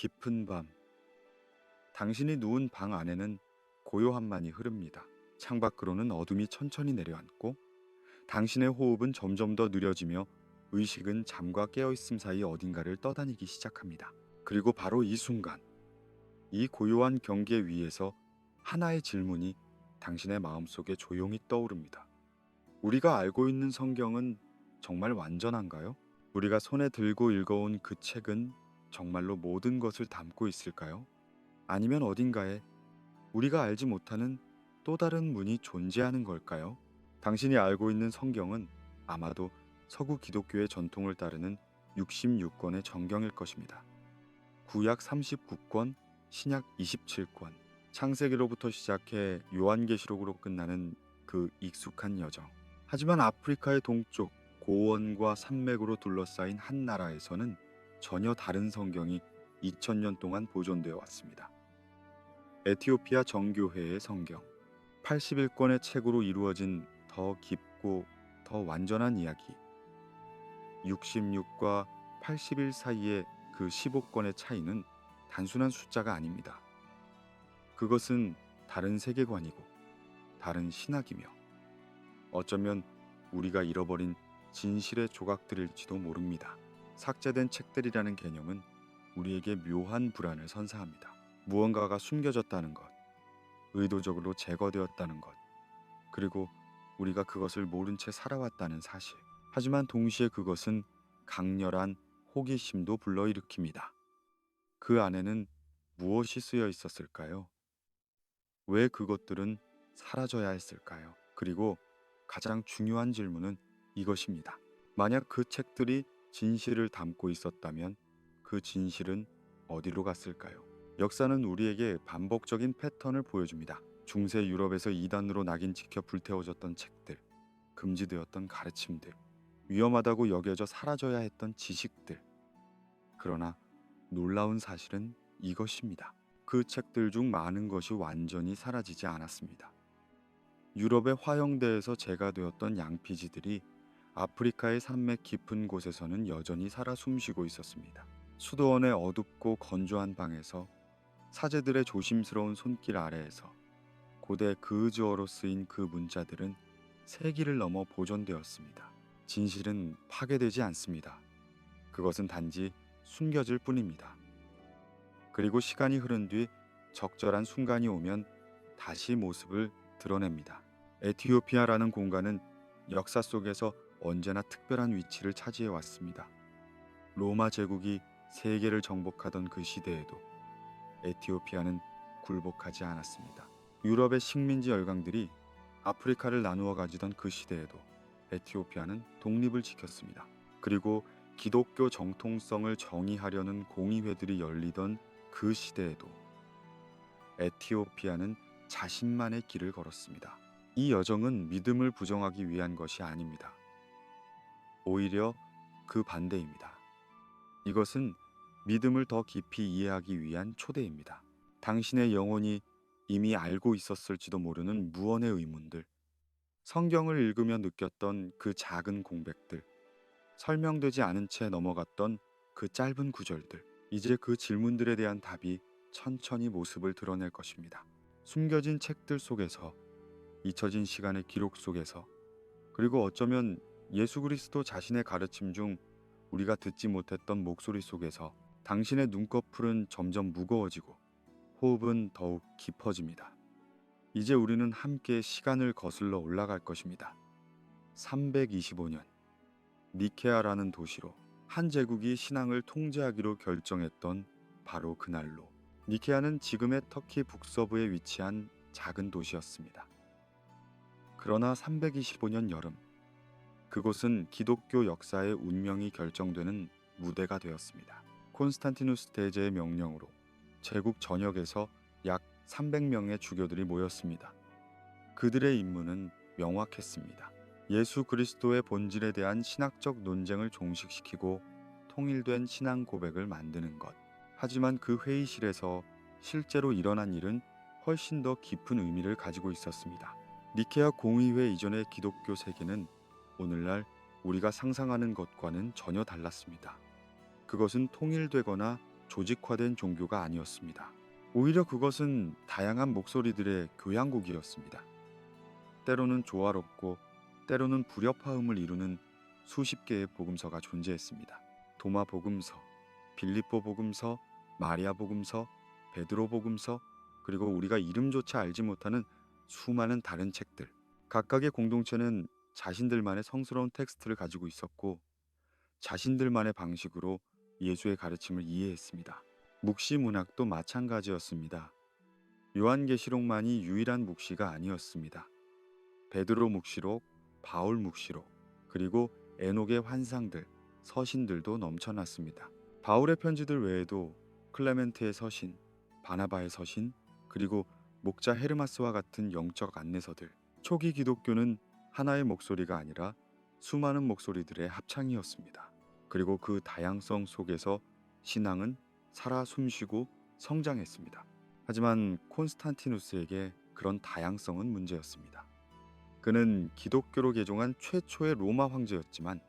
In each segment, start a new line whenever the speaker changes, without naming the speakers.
깊은 밤, 당신이 누운 방 안에는 고요함만이 흐릅니다. 창밖으로는 어둠이 천천히 내려앉고 당신의 호흡은 점점 더 느려지며 의식은 잠과 깨어있음 사이 어딘가를 떠다니기 시작합니다. 그리고 바로 이 순간, 이 고요한 경계 위에서 하나의 질문이 당신의 마음속에 조용히 떠오릅니다. 우리가 알고 있는 성경은 정말 완전한가요? 우리가 손에 들고 읽어온 그 책은 정말로 모든 것을 담고 있을까요? 아니면 어딘가에 우리가 알지 못하는 또 다른 문이 존재하는 걸까요? 당신이 알고 있는 성경은 아마도 서구 기독교의 전통을 따르는 66권의 정경일 것입니다. 구약 39권, 신약 27권, 창세기로부터 시작해 요한계시록으로 끝나는 그 익숙한 여정. 하지만 아프리카의 동쪽 고원과 산맥으로 둘러싸인 한 나라에서는 전혀 다른 성경이 2000년 동안 보존되어 왔습니다. 에티오피아 정교회의 성경. 81권의 책으로 이루어진 더 깊고 더 완전한 이야기. 66과 81 사이의 그 15권의 차이는 단순한 숫자가 아닙니다. 그것은 다른 세계관이고 다른 신학이며 어쩌면 우리가 잃어버린 진실의 조각들일지도 모릅니다. 삭제된 책들이라는 개념은 우리에게 묘한 불안을 선사합니다. 무언가가 숨겨졌다는 것, 의도적으로 제거되었다는 것, 그리고 우리가 그것을 모른 채 살아왔다는 사실. 하지만 동시에 그것은 강렬한 호기심도 불러일으킵니다. 그 안에는 무엇이 쓰여 있었을까요? 왜 그것들은 사라져야 했을까요? 그리고 가장 중요한 질문은 이것입니다. 만약 그 책들이 진실을 담고 있었다면 그 진실은 어디로 갔을까요? 역사는 우리에게 반복적인 패턴을 보여줍니다. 중세 유럽에서 이단으로 낙인 찍혀 불태워졌던 책들, 금지되었던 가르침들, 위험하다고 여겨져 사라져야 했던 지식들. 그러나 놀라운 사실은 이것입니다. 그 책들 중 많은 것이 완전히 사라지지 않았습니다. 유럽의 화형대에서 제거되었던 양피지들이 아프리카의 산맥 깊은 곳에서는 여전히 살아 숨쉬고 있었습니다. 수도원의 어둡고 건조한 방에서 사제들의 조심스러운 손길 아래에서 고대 그즈어로 쓰인 그 문자들은 세기를 넘어 보존되었습니다. 진실은 파괴되지 않습니다. 그것은 단지 숨겨질 뿐입니다. 그리고 시간이 흐른 뒤 적절한 순간이 오면 다시 모습을 드러냅니다. 에티오피아라는 공간은 역사 속에서 언제나 특별한 위치를 차지해 왔습니다. 로마 제국이 세계를 정복하던 그 시대에도 에티오피아는 굴복하지 않았습니다. 유럽의 식민지 열강들이 아프리카를 나누어 가지던 그 시대에도 에티오피아는 독립을 지켰습니다. 그리고 기독교 정통성을 정의하려는 공의회들이 열리던 그 시대에도 에티오피아는 자신만의 길을 걸었습니다. 이 여정은 믿음을 부정하기 위한 것이 아닙니다. 오히려 그 반대입니다. 이것은 믿음을 더 깊이 이해하기 위한 초대입니다. 당신의 영혼이 이미 알고 있었을지도 모르는 무언의 의문들, 성경을 읽으며 느꼈던 그 작은 공백들, 설명되지 않은 채 넘어갔던 그 짧은 구절들, 이제 그 질문들에 대한 답이 천천히 모습을 드러낼 것입니다. 숨겨진 책들 속에서, 잊혀진 시간의 기록 속에서, 그리고 어쩌면 예수 그리스도 자신의 가르침 중 우리가 듣지 못했던 목소리 속에서 당신의 눈꺼풀은 점점 무거워지고 호흡은 더욱 깊어집니다. 이제 우리는 함께 시간을 거슬러 올라갈 것입니다. 325년, 니케아라는 도시로 한 제국이 신앙을 통제하기로 결정했던 바로 그날로. 니케아는 지금의 터키 북서부에 위치한 작은 도시였습니다. 그러나 325년 여름, 그곳은 기독교 역사의 운명이 결정되는 무대가 되었습니다. 콘스탄티누스 대제의 명령으로 제국 전역에서 약 300명의 주교들이 모였습니다. 그들의 임무는 명확했습니다. 예수 그리스도의 본질에 대한 신학적 논쟁을 종식시키고 통일된 신앙 고백을 만드는 것. 하지만 그 회의실에서 실제로 일어난 일은 훨씬 더 깊은 의미를 가지고 있었습니다. 니케아 공의회 이전의 기독교 세계는 오늘날 우리가 상상하는 것과는 전혀 달랐습니다. 그것은 통일되거나 조직화된 종교가 아니었습니다. 오히려 그것은 다양한 목소리들의 교향곡이었습니다. 때로는 조화롭고 때로는 불협화음을 이루는 수십 개의 복음서가 존재했습니다. 도마 복음서, 빌립보 복음서, 마리아 복음서, 베드로 복음서, 그리고 우리가 이름조차 알지 못하는 수많은 다른 책들. 각각의 공동체는 자신들만의 성스러운 텍스트를 가지고 있었고 자신들만의 방식으로 예수의 가르침을 이해했습니다. 묵시 문학도 마찬가지였습니다. 요한계시록만이 유일한 묵시가 아니었습니다. 베드로 묵시록, 바울 묵시록, 그리고 에녹의 환상들, 서신들도 넘쳐났습니다. 바울의 편지들 외에도 클레멘트의 서신, 바나바의 서신, 그리고 목자 헤르마스와 같은 영적 안내서들. 초기 기독교는 하나의 목소리가 아니라 수많은 목소리들의 합창이었습니다. 그리고 그 다양성 속에서 신앙은 살아 숨쉬고 성장했습니다. 하지만 콘스탄티누스에게 그런 다양성은 문제였습니다. 그는 기독교로 개종한 최초의 로마 황제였지만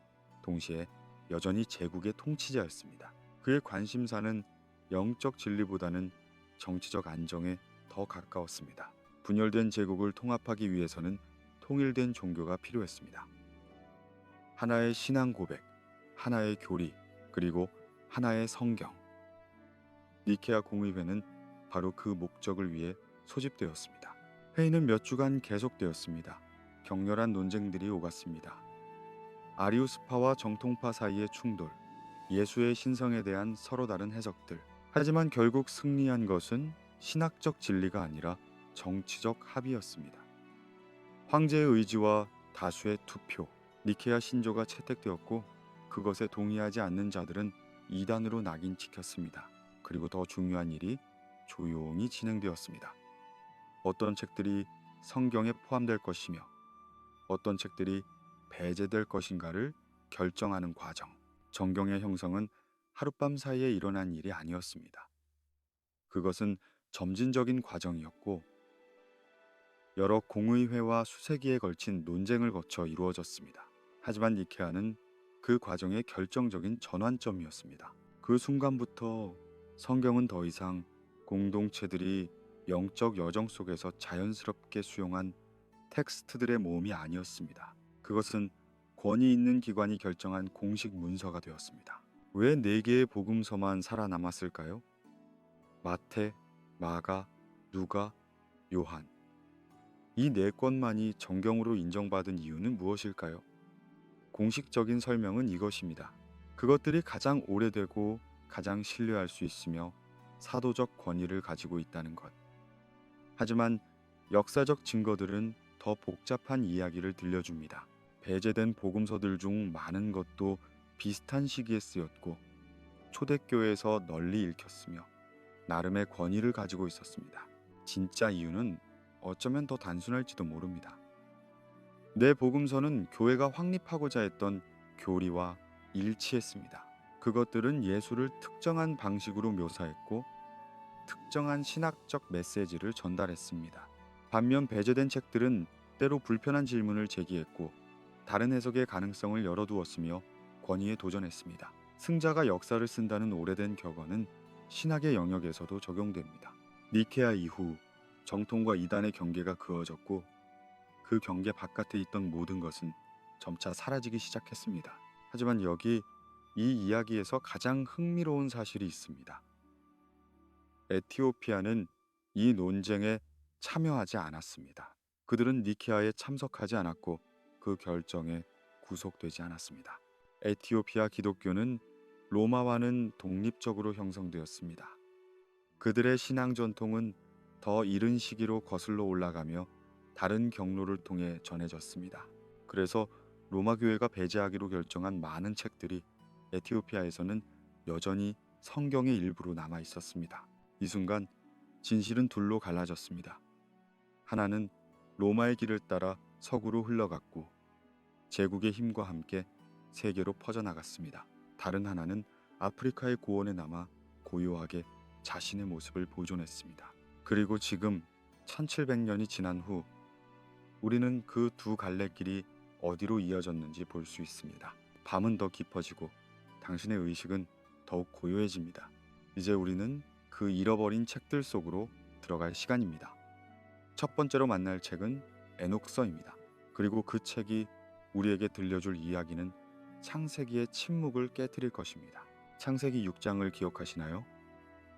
동시에 여전히 제국의 통치자였습니다. 그의 관심사는 영적 진리보다는 정치적 안정에 더 가까웠습니다. 분열된 제국을 통합하기 위해서는 통일된 종교가 필요했습니다. 하나의 신앙 고백, 하나의 교리, 그리고 하나의 성경. 니케아 공의회는 바로 그 목적을 위해 소집되었습니다. 회의는 몇 주간 계속되었습니다. 격렬한 논쟁들이 오갔습니다. 아리우스파와 정통파 사이의 충돌, 예수의 신성에 대한 서로 다른 해석들. 하지만 결국 승리한 것은 신학적 진리가 아니라 정치적 합의였습니다. 황제의 의지와 다수의 투표, 니케아 신조가 채택되었고 그것에 동의하지 않는 자들은 이단으로 낙인 찍혔습니다. 그리고 더 중요한 일이 조용히 진행되었습니다. 어떤 책들이 성경에 포함될 것이며 어떤 책들이 배제될 것인가를 결정하는 과정. 정경의 형성은 하룻밤 사이에 일어난 일이 아니었습니다. 그것은 점진적인 과정이었고 여러 공의회와 수세기에 걸친 논쟁을 거쳐 이루어졌습니다. 하지만 니케아는 그 과정의 결정적인 전환점이었습니다. 그 순간부터 성경은 더 이상 공동체들이 영적 여정 속에서 자연스럽게 수용한 텍스트들의 모음이 아니었습니다. 그것은 권위 있는 기관이 결정한 공식 문서가 되었습니다. 왜 4개의 복음서만 살아남았을까요? 마태, 마가, 누가, 요한. 이 4권만이 정경으로 인정받은 이유는 무엇일까요? 공식적인 설명은 이것입니다. 그것들이 가장 오래되고 가장 신뢰할 수 있으며 사도적 권위를 가지고 있다는 것. 하지만 역사적 증거들은 더 복잡한 이야기를 들려줍니다. 배제된 복음서들 중 많은 것도 비슷한 시기에 쓰였고 초대교회에서 널리 읽혔으며 나름의 권위를 가지고 있었습니다. 진짜 이유는 어쩌면 더 단순할지도 모릅니다. 내 복음서는 교회가 확립하고자 했던 교리와 일치했습니다. 그것들은 예수를 특정한 방식으로 묘사했고 특정한 신학적 메시지를 전달했습니다. 반면 배제된 책들은 때로 불편한 질문을 제기했고 다른 해석의 가능성을 열어두었으며 권위에 도전했습니다. 승자가 역사를 쓴다는 오래된 격언은 신학의 영역에서도 적용됩니다. 니케아 이후 정통과 이단의 경계가 그어졌고 그 경계 바깥에 있던 모든 것은 점차 사라지기 시작했습니다. 하지만 여기 이 이야기에서 가장 흥미로운 사실이 있습니다. 에티오피아는 이 논쟁에 참여하지 않았습니다. 그들은 니케아에 참석하지 않았고 그 결정에 구속되지 않았습니다. 에티오피아 기독교는 로마와는 독립적으로 형성되었습니다. 그들의 신앙 전통은 더 이른 시기로 거슬러 올라가며 다른 경로를 통해 전해졌습니다. 그래서 로마 교회가 배제하기로 결정한 많은 책들이 에티오피아에서는 여전히 성경의 일부로 남아 있었습니다. 이 순간 진실은 둘로 갈라졌습니다. 하나는 로마의 길을 따라 서구로 흘러갔고 제국의 힘과 함께 세계로 퍼져나갔습니다. 다른 하나는 아프리카의 고원에 남아 고요하게 자신의 모습을 보존했습니다. 그리고 지금 1700년이 지난 후 우리는 그 두 갈래길이 어디로 이어졌는지 볼 수 있습니다. 밤은 더 깊어지고 당신의 의식은 더욱 고요해집니다. 이제 우리는 그 잃어버린 책들 속으로 들어갈 시간입니다. 첫 번째로 만날 책은 에녹서입니다. 그리고 그 책이 우리에게 들려줄 이야기는 창세기의 침묵을 깨뜨릴 것입니다. 창세기 6장을 기억하시나요?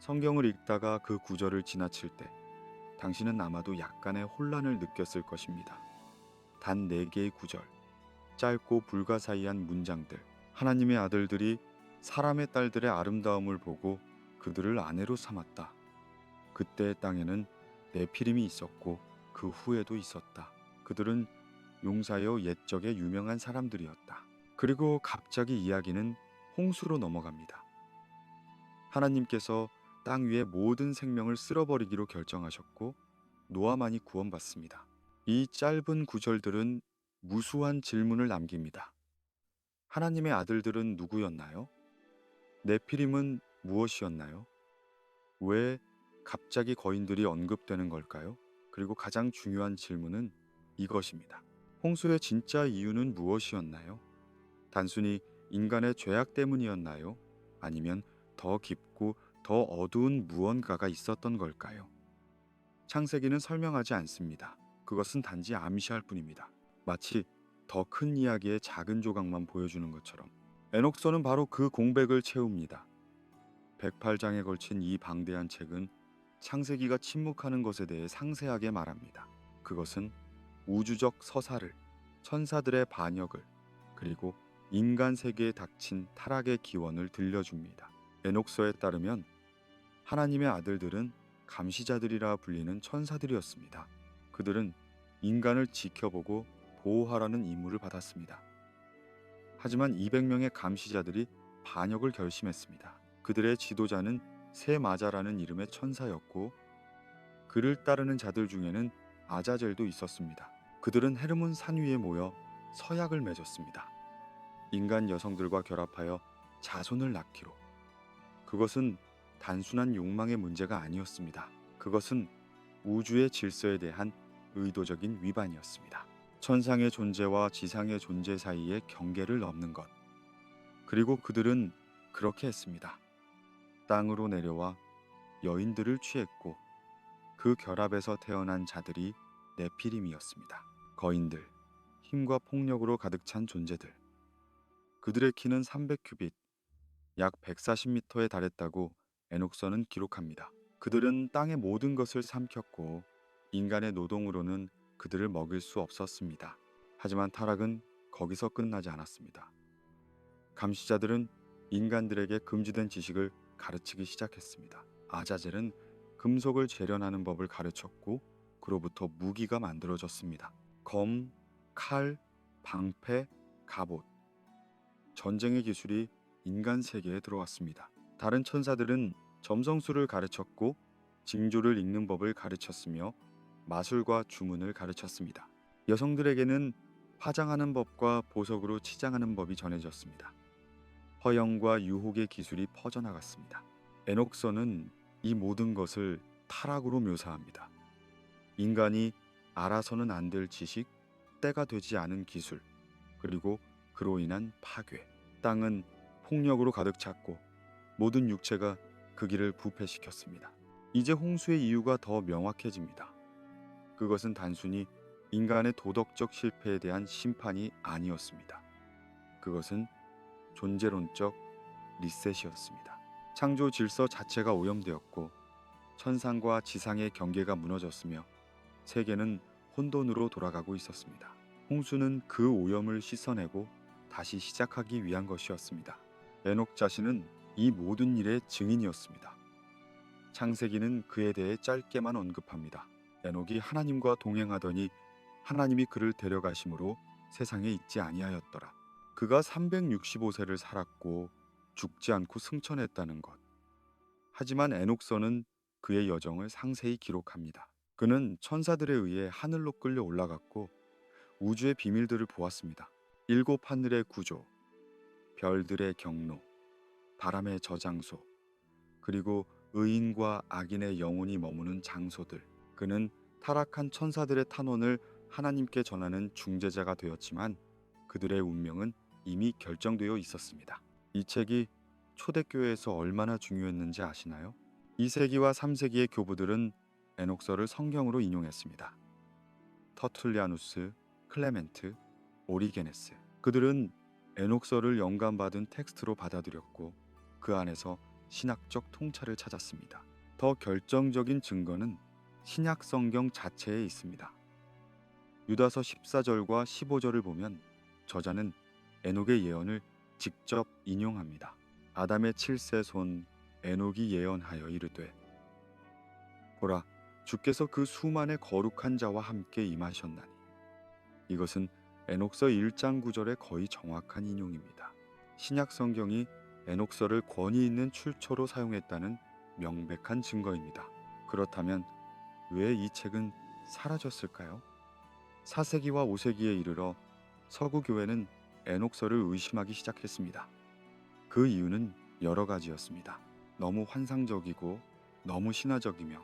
성경을 읽다가 그 구절을 지나칠 때 당신은 아마도 약간의 혼란을 느꼈을 것입니다. 단 4개의 구절, 짧고 불가사의한 문장들, 하나님의 아들들이 사람의 딸들의 아름다움을 보고 그들을 아내로 삼았다. 그때의 땅에는 네피림이 있었고 그 후에도 있었다. 그들은 용사여 옛적의 유명한 사람들이었다. 그리고 갑자기 이야기는 홍수로 넘어갑니다. 하나님께서 땅 위의 모든 생명을 쓸어버리기로 결정하셨고 노아만이 구원받습니다. 이 짧은 구절들은 무수한 질문을 남깁니다. 하나님의 아들들은 누구였나요? 네피림은 무엇이었나요? 왜 갑자기 거인들이 언급되는 걸까요? 그리고 가장 중요한 질문은 이것입니다. 홍수의 진짜 이유는 무엇이었나요? 단순히 인간의 죄악 때문이었나요? 아니면 더 깊고 더 어두운 무언가가 있었던 걸까요? 창세기는 설명하지 않습니다. 그것은 단지 암시할 뿐입니다. 마치 더 큰 이야기의 작은 조각만 보여주는 것처럼. 에녹서는 바로 그 공백을 채웁니다. 108장에 걸친 이 방대한 책은 창세기가 침묵하는 것에 대해 상세하게 말합니다. 그것은 우주적 서사를, 천사들의 반역을, 그리고 인간 세계에 닥친 타락의 기원을 들려줍니다. 에녹서에 따르면 하나님의 아들들은 감시자들이라 불리는 천사들이었습니다. 그들은 인간을 지켜보고 보호하라는 임무를 받았습니다. 하지만 200명의 감시자들이 반역을 결심했습니다. 그들의 지도자는 세마자라는 이름의 천사였고 그를 따르는 자들 중에는 아자젤도 있었습니다. 그들은 헤르몬 산 위에 모여 서약을 맺었습니다. 인간 여성들과 결합하여 자손을 낳기로. 그것은 단순한 욕망의 문제가 아니었습니다. 그것은 우주의 질서에 대한 의도적인 위반이었습니다. 천상의 존재와 지상의 존재 사이의 경계를 넘는 것. 그리고 그들은 그렇게 했습니다. 땅으로 내려와 여인들을 취했고 그 결합에서 태어난 자들이 네피림이었습니다. 거인들, 힘과 폭력으로 가득 찬 존재들. 그들의 키는 300규빗, 약 140m에 달했다고 에녹서는 기록합니다. 그들은 땅의 모든 것을 삼켰고 인간의 노동으로는 그들을 먹일 수 없었습니다. 하지만 타락은 거기서 끝나지 않았습니다. 감시자들은 인간들에게 금지된 지식을 가르치기 시작했습니다. 아자젤은 금속을 재련하는 법을 가르쳤고 그로부터 무기가 만들어졌습니다. 검, 칼, 방패, 갑옷. 전쟁의 기술이 인간 세계에 들어왔습니다. 다른 천사들은 점성술을 가르쳤고 징조를 읽는 법을 가르쳤으며 마술과 주문을 가르쳤습니다. 여성들에게는 화장하는 법과 보석으로 치장하는 법이 전해졌습니다. 허영과 유혹의 기술이 퍼져나갔습니다. 에녹서는 이 모든 것을 타락으로 묘사합니다. 인간이 알아서는 안 될 지식, 때가 되지 않은 기술, 그리고 그로 인한 파괴. 땅은 폭력으로 가득 찼고 모든 육체가 그 길을 부패시켰습니다. 이제 홍수의 이유가 더 명확해집니다. 그것은 단순히 인간의 도덕적 실패에 대한 심판이 아니었습니다. 그것은 존재론적 리셋이었습니다. 창조 질서 자체가 오염되었고 천상과 지상의 경계가 무너졌으며 세계는 혼돈으로 돌아가고 있었습니다. 홍수는 그 오염을 씻어내고 다시 시작하기 위한 것이었습니다. 에녹 자신은 이 모든 일의 증인이었습니다. 창세기는 그에 대해 짧게만 언급합니다. 에녹이 하나님과 동행하더니 하나님이 그를 데려가심으로 세상에 있지 아니하였더라. 그가 365세를 살았고 죽지 않고 승천했다는 것. 하지만 에녹서는 그의 여정을 상세히 기록합니다. 그는 천사들에 의해 하늘로 끌려 올라갔고 우주의 비밀들을 보았습니다. 7 하늘의 구조, 별들의 경로, 바람의 저장소, 그리고 의인과 악인의 영혼이 머무는 장소들. 그는 타락한 천사들의 탄원을 하나님께 전하는 중재자가 되었지만 그들의 운명은 이미 결정되어 있었습니다. 이 책이 초대교회에서 얼마나 중요했는지 아시나요? 2세기와 3세기의 교부들은 에녹서를 성경으로 인용했습니다. 터툴리아누스, 클레멘트, 오리게네스. 그들은 에녹서를 영감받은 텍스트로 받아들였고 그 안에서 신학적 통찰을 찾았습니다. 더 결정적인 증거는 신약 성경 자체에 있습니다. 유다서 14절과 15절을 보면 저자는 에녹의 예언을 직접 인용합니다. 아담의 7세 손 에녹이 예언하여 이르되 보라 주께서 그 수만의 거룩한 자와 함께 임하셨나니. 이것은 에녹서 1장 9절의 거의 정확한 인용입니다. 신약 성경이 에녹서를 권위 있는 출처로 사용했다는 명백한 증거입니다. 그렇다면 왜 이 책은 사라졌을까요? 4세기와 5세기에 이르러 서구 교회는 에녹서를 의심하기 시작했습니다. 그 이유는 여러 가지였습니다. 너무 환상적이고 너무 신화적이며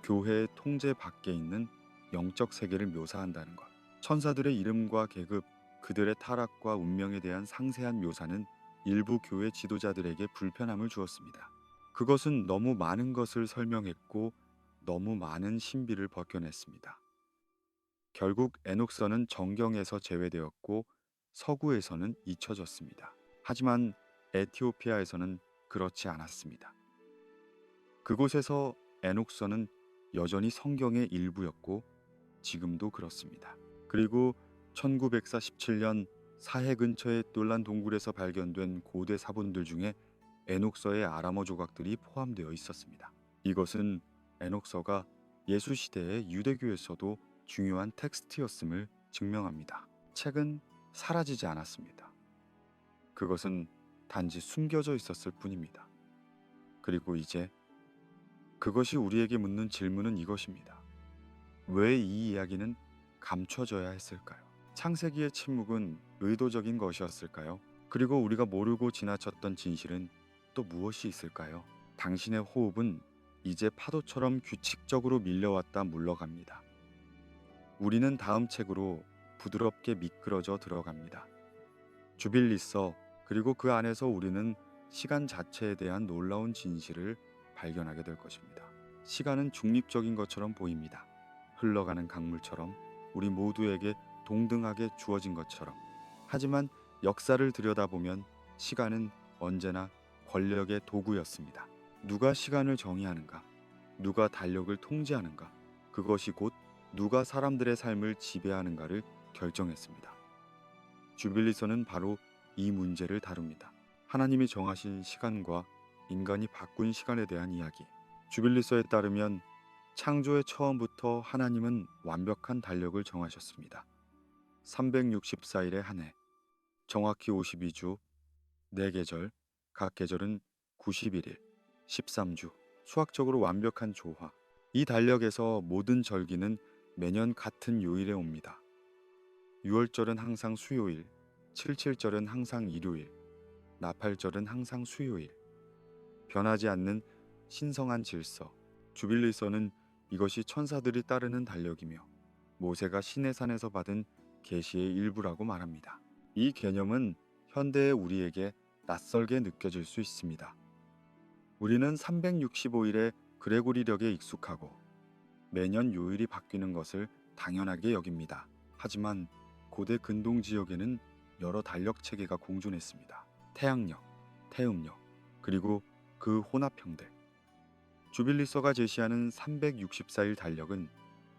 교회의 통제 밖에 있는 영적 세계를 묘사한다는 것. 천사들의 이름과 계급, 그들의 타락과 운명에 대한 상세한 묘사는 일부 교회 지도자들에게 불편함을 주었습니다. 그것은 너무 많은 것을 설명했고 너무 많은 신비를 벗겨냈습니다. 결국 에녹서는 정경에서 제외되었고 서구에서는 잊혀졌습니다. 하지만 에티오피아에서는 그렇지 않았습니다. 그곳에서 에녹서는 여전히 성경의 일부였고 지금도 그렇습니다. 그리고 1947년 사해 근처의 똘란 동굴에서 발견된 고대 사본들 중에 에녹서의 아람어 조각들이 포함되어 있었습니다. 이것은 에녹서가 예수 시대의 유대교에서도 중요한 텍스트였음을 증명합니다. 책은 사라지지 않았습니다. 그것은 단지 숨겨져 있었을 뿐입니다. 그리고 이제 그것이 우리에게 묻는 질문은 이것입니다. 왜 이 이야기는 감춰져야 했을까요? 창세기의 침묵은 의도적인 것이었을까요? 그리고 우리가 모르고 지나쳤던 진실은 또 무엇이 있을까요? 당신의 호흡은 이제 파도처럼 규칙적으로 밀려왔다 물러갑니다. 우리는 다음 책으로 부드럽게 미끄러져 들어갑니다. 주빌리서, 그리고 그 안에서 우리는 시간 자체에 대한 놀라운 진실을 발견하게 될 것입니다. 시간은 중립적인 것처럼 보입니다. 흘러가는 강물처럼, 우리 모두에게 동등하게 주어진 것처럼. 하지만 역사를 들여다보면 시간은 언제나 권력의 도구였습니다. 누가 시간을 정의하는가? 누가 달력을 통제하는가? 그것이 곧 누가 사람들의 삶을 지배하는가를 결정했습니다. 주빌리서는 바로 이 문제를 다룹니다. 하나님이 정하신 시간과 인간이 바꾼 시간에 대한 이야기. 주빌리서에 따르면 창조의 처음부터 하나님은 완벽한 달력을 정하셨습니다. 364일의 한 해, 정확히 52주, 4계절, 각 계절은 91일, 13주, 수학적으로 완벽한 조화. 이 달력에서 모든 절기는 매년 같은 요일에 옵니다. 6월절은 항상 수요일, 77절은 항상 일요일, 나팔절은 항상 수요일. 변하지 않는 신성한 질서. 주빌리서는 이것이 천사들이 따르는 달력이며 모세가 시내산에서 받은 계시의 일부라고 말합니다. 이 개념은 현대의 우리에게 낯설게 느껴질 수 있습니다. 우리는 365일의 그레고리력에 익숙하고 매년 요일이 바뀌는 것을 당연하게 여깁니다. 하지만 고대 근동 지역에는 여러 달력 체계가 공존했습니다. 태양력, 태음력, 그리고 그 혼합 형들. 주빌리서가 제시하는 364일 달력은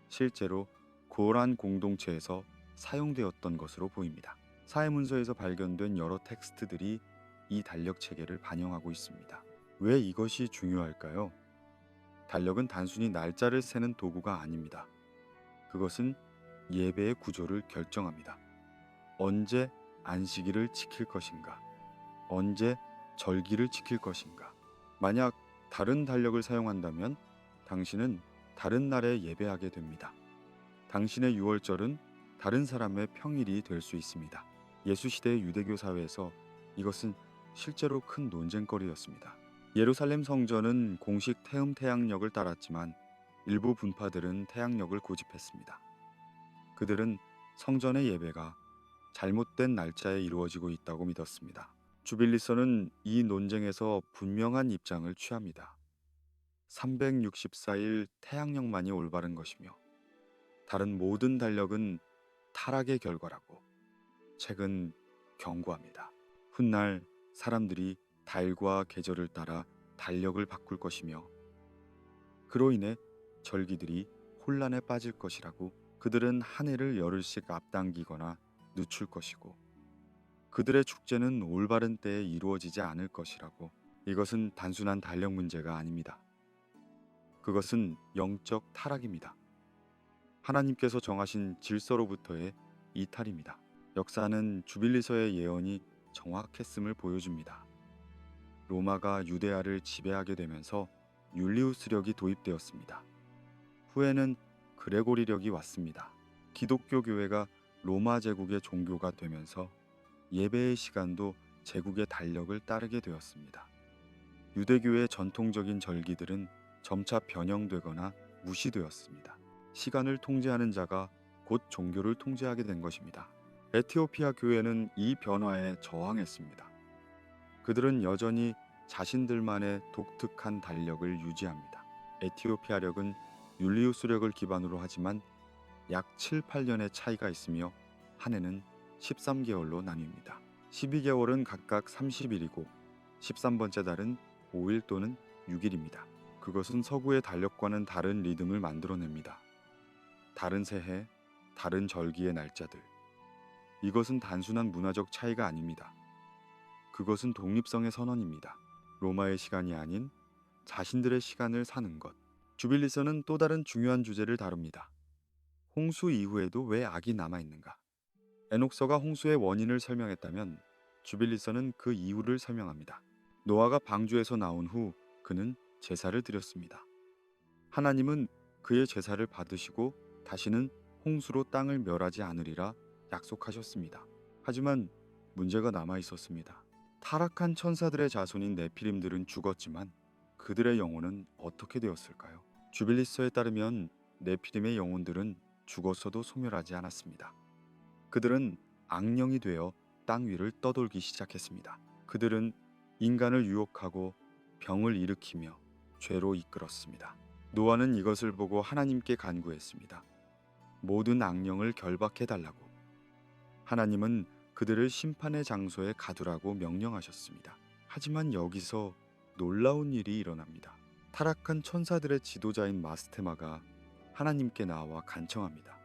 실제로 고란 공동체에서 사용되었던 것으로 보입니다. 사회문서에서 발견된 여러 텍스트들이 이 달력 체계를 반영하고 있습니다. 왜 이것이 중요할까요? 달력은 단순히 날짜를 세는 도구가 아닙니다. 그것은 예배의 구조를 결정합니다. 언제 안식일을 지킬 것인가? 언제 절기를 지킬 것인가? 만약 다른 달력을 사용한다면 당신은 다른 날에 예배하게 됩니다. 당신의 6월절은 다른 사람의 평일이 될 수 있습니다. 예수 시대의 유대교 사회에서 이것은 실제로 큰 논쟁거리였습니다. 예루살렘 성전은 공식 태음 태양력을 따랐지만 일부 분파들은 태양력을 고집했습니다. 그들은 성전의 예배가 잘못된 날짜에 이루어지고 있다고 믿었습니다. 주빌리서는 이 논쟁에서 분명한 입장을 취합니다. 364일 태양력만이 올바른 것이며 다른 모든 달력은 타락의 결과라고 책은 경고합니다. 훗날 사람들이 달과 계절을 따라 달력을 바꿀 것이며 그로 인해 절기들이 혼란에 빠질 것이라고. 그들은 한 해를 열흘씩 앞당기거나 늦출 것이고 그들의 축제는 올바른 때에 이루어지지 않을 것이라고. 이것은 단순한 달력 문제가 아닙니다. 그것은 영적 타락입니다. 하나님께서 정하신 질서로부터의 이탈입니다. 역사는 주빌리서의 예언이 정확했음을 보여줍니다. 로마가 유데아를 지배하게 되면서 율리우스력이 도입되었습니다. 후에는 그레고리력이 왔습니다. 기독교 교회가 로마 제국의 종교가 되면서 예배의 시간도 제국의 달력을 따르게 되었습니다. 유대교의 전통적인 절기들은 점차 변형되거나 무시되었습니다. 시간을 통제하는 자가 곧 종교를 통제하게 된 것입니다. 에티오피아 교회는 이 변화에 저항했습니다. 그들은 여전히 자신들만의 독특한 달력을 유지합니다. 에티오피아력은 율리우스력을 기반으로 하지만 약 7, 8년의 차이가 있으며 한 해는 13개월로 나뉩니다. 12개월은 각각 30일이고 13번째 달은 5일 또는 6일입니다. 그것은 서구의 달력과는 다른 리듬을 만들어냅니다. 다른 새해, 다른 절기의 날짜들. 이것은 단순한 문화적 차이가 아닙니다. 그것은 독립성의 선언입니다. 로마의 시간이 아닌 자신들의 시간을 사는 것. 주빌리서는 또 다른 중요한 주제를 다룹니다. 홍수 이후에도 왜 악이 남아있는가? 에녹서가 홍수의 원인을 설명했다면 주빌리서는 그 이유를 설명합니다. 노아가 방주에서 나온 후 그는 제사를 드렸습니다. 하나님은 그의 제사를 받으시고 다시는 홍수로 땅을 멸하지 않으리라 약속하셨습니다. 하지만 문제가 남아 있었습니다. 타락한 천사들의 자손인 네피림들은 죽었지만 그들의 영혼은 어떻게 되었을까요? 주빌리서에 따르면 네피림의 영혼들은 죽었어도 소멸하지 않았습니다. 그들은 악령이 되어 땅 위를 떠돌기 시작했습니다. 그들은 인간을 유혹하고 병을 일으키며 죄로 이끌었습니다. 노아는 이것을 보고 하나님께 간구했습니다. 모든 악령을 결박해달라고. 하나님은 그들을 심판의 장소에 가두라고 명령하셨습니다. 하지만 여기서 놀라운 일이 일어납니다. 타락한 천사들의 지도자인 마스테마가 하나님께 나와 간청합니다.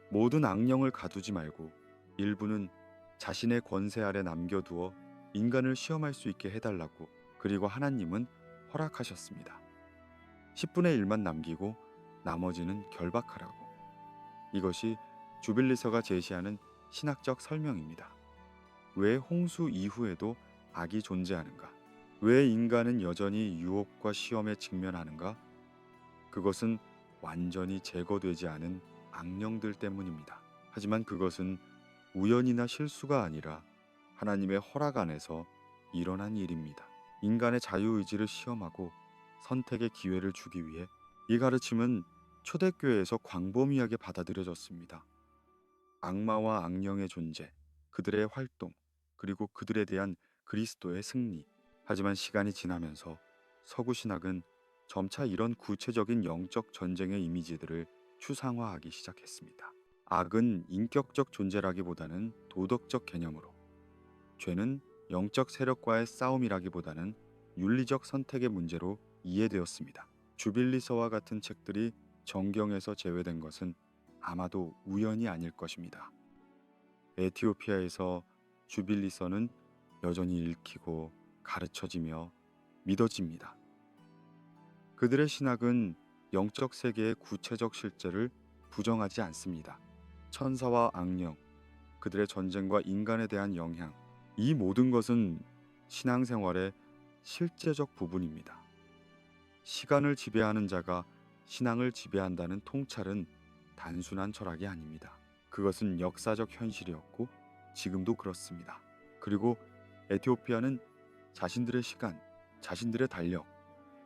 모든 악령을 가두지 말고 일부는 자신의 권세 아래 남겨두어 인간을 시험할 수 있게 해달라고. 그리고 하나님은 허락하셨습니다. 10분의 1만 남기고 나머지는 결박하라고. 이것이 주빌리서가 제시하는 신학적 설명입니다. 왜 홍수 이후에도 악이 존재하는가? 왜 인간은 여전히 유혹과 시험에 직면하는가? 그것은 완전히 제거되지 않은 악령들 때문입니다. 하지만 그것은 우연이나 실수가 아니라 하나님의 허락 안에서 일어난 일입니다. 인간의 자유의지를 시험하고 선택의 기회를 주기 위해. 이 가르침은 초대교회에서 광범위하게 받아들여졌습니다. 악마와 악령의 존재, 그들의 활동, 그리고 그들에 대한 그리스도의 승리. 하지만 시간이 지나면서 서구 신학은 점차 이런 구체적인 영적 전쟁의 이미지들을 추상화하기 시작했습니다. 악은 인격적 존재라기보다는 도덕적 개념으로, 죄는 영적 세력과의 싸움이라기보다는 윤리적 선택의 문제로 이해되었습니다. 주빌리서와 같은 책들이 정경에서 제외된 것은 아마도 우연이 아닐 것입니다. 에티오피아에서 주빌리서는 여전히 읽히고 가르쳐지며 믿어집니다. 그들의 신학은 영적 세계의 구체적 실제를 부정하지 않습니다. 천사와 악령, 그들의 전쟁과 인간에 대한 영향, 이 모든 것은 신앙생활의 실제적 부분입니다. 시간을 지배하는 자가 신앙을 지배한다는 통찰은 단순한 철학이 아닙니다. 그것은 역사적 현실이었고 지금도 그렇습니다. 그리고 에티오피아는 자신들의 시간, 자신들의 달력,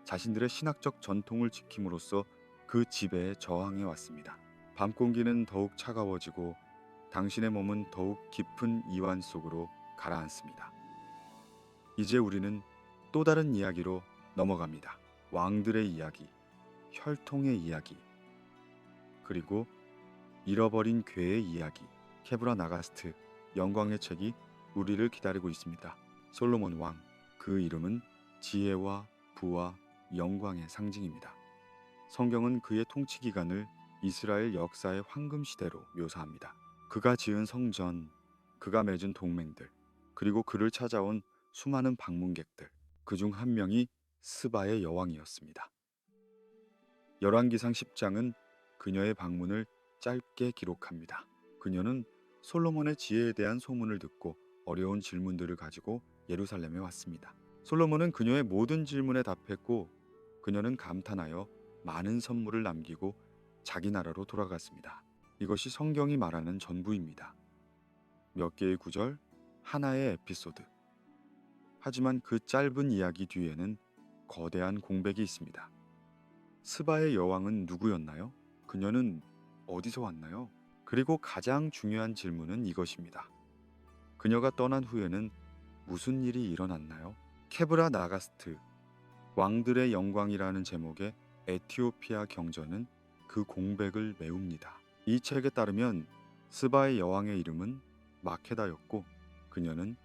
자신들의 신학적 전통을 지킴으로써 그 지배에 저항해 왔습니다. 밤 공기는 더욱 차가워지고 당신의 몸은 더욱 깊은 이완 속으로 가라앉습니다. 이제 우리는 또 다른 이야기로 넘어갑니다. 왕들의 이야기, 혈통의 이야기, 그리고 잃어버린 괴의 이야기. 케브라 나가스트 영광의 책이 우리를 기다리고 있습니다. 솔로몬 왕, 그 이름은 지혜와 부와 영광의 상징입니다. 성경은 그의 통치 기간을 이스라엘 역사의 황금 시대로 묘사합니다. 그가 지은 성전, 그가 맺은 동맹들, 그리고 그를 찾아온 수많은 방문객들, 그중 한 명이 스바의 여왕이었습니다. 열왕기상 10장은 그녀의 방문을 짧게 기록합니다. 그녀는 솔로몬의 지혜에 대한 소문을 듣고 어려운 질문들을 가지고 예루살렘에 왔습니다. 솔로몬은 그녀의 모든 질문에 답했고 그녀는 감탄하여 많은 선물을 남기고 자기 나라로 돌아갔습니다. 이것이 성경이 말하는 전부입니다. 몇 개의 구절, 하나의 에피소드. 하지만 그 짧은 이야기 뒤에는 거대한 공백이 있습니다. 스바의 여왕은 누구였나요? 그녀는 어디서 왔나요? 그리고 가장 중요한 질문은 이것입니다. 그녀가 떠난 후에는 무슨 일이 일어났나요? 케브라 나가스트, 왕들의 영광이라는 제목의 에티오피아 경전은 그 공백을 메웁니다. 이 책에 따르면 스바의 여왕의 이름은 마케다였고 그녀는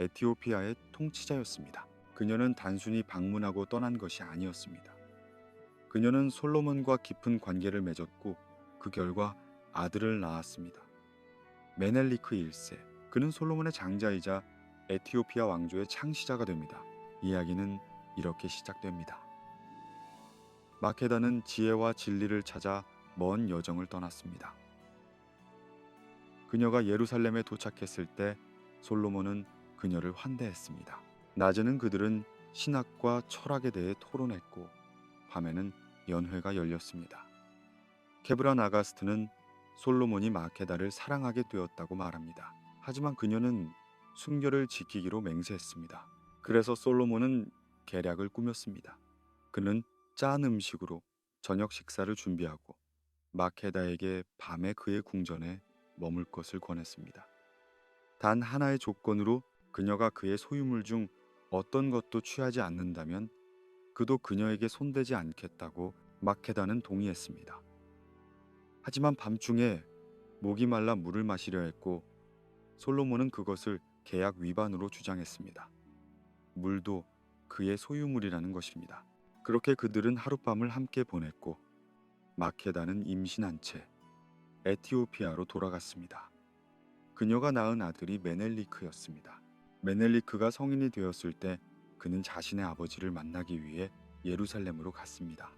에티오피아의 통치자였습니다. 그녀는 단순히 방문하고 떠난 것이 아니었습니다. 그녀는 솔로몬과 깊은 관계를 맺었고 그 결과 아들을 낳았습니다. 메넬리크 1세. 그는 솔로몬의 장자이자 에티오피아 왕조의 창시자가 됩니다. 이야기는 이렇게 시작됩니다. 마케다는 지혜와 진리를 찾아 먼 여정을 떠났습니다. 그녀가 예루살렘에 도착했을 때 솔로몬은 그녀를 환대했습니다. 낮에는 그들은 신학과 철학에 대해 토론했고 밤에는 연회가 열렸습니다. 케브라 나가스트는 솔로몬이 마케다를 사랑하게 되었다고 말합니다. 하지만 그녀는 순결을 지키기로 맹세했습니다. 그래서 솔로몬은 계략을 꾸몄습니다. 그는 짠 음식으로 저녁 식사를 준비하고 마케다에게 밤에 그의 궁전에 머물 것을 권했습니다. 단 하나의 조건으로 그녀가 그의 소유물 중 어떤 것도 취하지 않는다면 그도 그녀에게 손대지 않겠다고 마케다는 동의했습니다. 하지만 밤중에 목이 말라 물을 마시려 했고 솔로몬은 그것을 계약 위반으로 주장했습니다. 물도 그의 소유물이라는 것입니다. 그렇게 그들은 하룻밤을 함께 보냈고 마케다는 임신한 채 에티오피아로 돌아갔습니다. 그녀가 낳은 아들이 메넬리크였습니다. 메넬리크가 성인이 되었을 때 그는 자신의 아버지를 만나기 위해 예루살렘으로 갔습니다.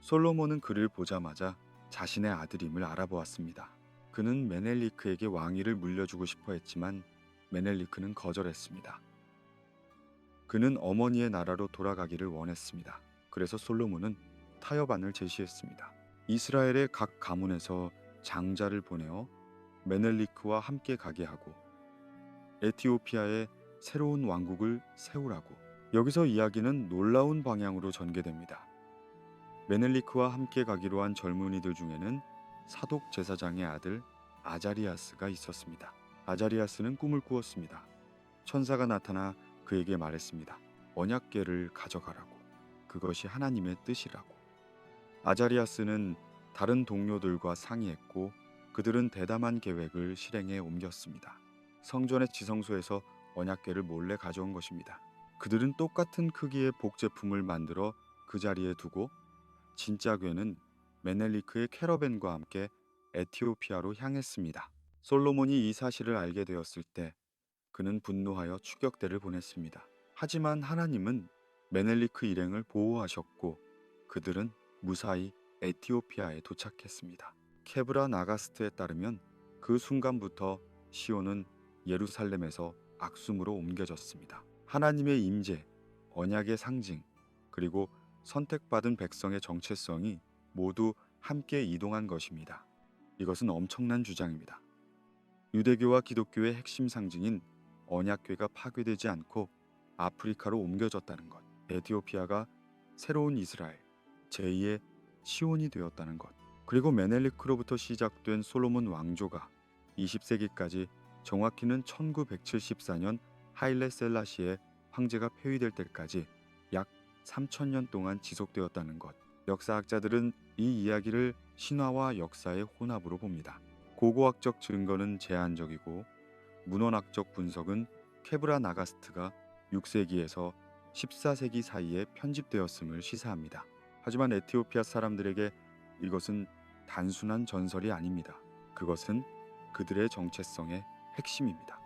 솔로몬은 그를 보자마자 자신의 아들임을 알아보았습니다. 그는 메넬리크에게 왕위를 물려주고 싶어 했지만 메넬리크는 거절했습니다. 그는 어머니의 나라로 돌아가기를 원했습니다. 그래서 솔로몬은 타협안을 제시했습니다. 이스라엘의 각 가문에서 장자를 보내어 메넬리크와 함께 가게 하고 에티오피아에 새로운 왕국을 세우라고. 여기서 이야기는 놀라운 방향으로 전개됩니다. 메넬리크와 함께 가기로 한 젊은이들 중에는 사독 제사장의 아들 아자리아스가 있었습니다. 아자리아스는 꿈을 꾸었습니다. 천사가 나타나 그에게 말했습니다. 언약궤를 가져가라고. 그것이 하나님의 뜻이라고. 아자리아스는 다른 동료들과 상의했고 그들은 대담한 계획을 실행에 옮겼습니다. 성전의 지성소에서 언약궤를 몰래 가져온 것입니다. 그들은 똑같은 크기의 복제품을 만들어 그 자리에 두고 진짜 궤는 메넬리크의 캐러밴과 함께 에티오피아로 향했습니다. 솔로몬이 이 사실을 알게 되었을 때 그는 분노하여 추격대를 보냈습니다. 하지만 하나님은 메넬리크 일행을 보호하셨고 그들은 무사히 에티오피아에 도착했습니다. 케브라 나가스트에 따르면 그 순간부터 시온은 예루살렘에서 악숨으로 옮겨졌습니다. 하나님의 임재, 언약의 상징, 그리고 선택받은 백성의 정체성이 모두 함께 이동한 것입니다. 이것은 엄청난 주장입니다. 유대교와 기독교의 핵심 상징인 언약궤가 파괴되지 않고 아프리카로 옮겨졌다는 것, 에티오피아가 새로운 이스라엘, 제2의 시온이 되었다는 것, 그리고 메넬리크로부터 시작된 솔로몬 왕조가 20세기까지 정확히는 1974년 하일레 셀라시의 황제가 폐위될 때까지 약 3,000년 동안 지속되었다는 것. 역사학자들은 이 이야기를 신화와 역사의 혼합으로 봅니다. 고고학적 증거는 제한적이고 문헌학적 분석은 케브라 나가스트가 6세기에서 14세기 사이에 편집되었음을 시사합니다. 하지만 에티오피아 사람들에게 이것은 단순한 전설이 아닙니다. 그것은 그들의 정체성의 핵심입니다.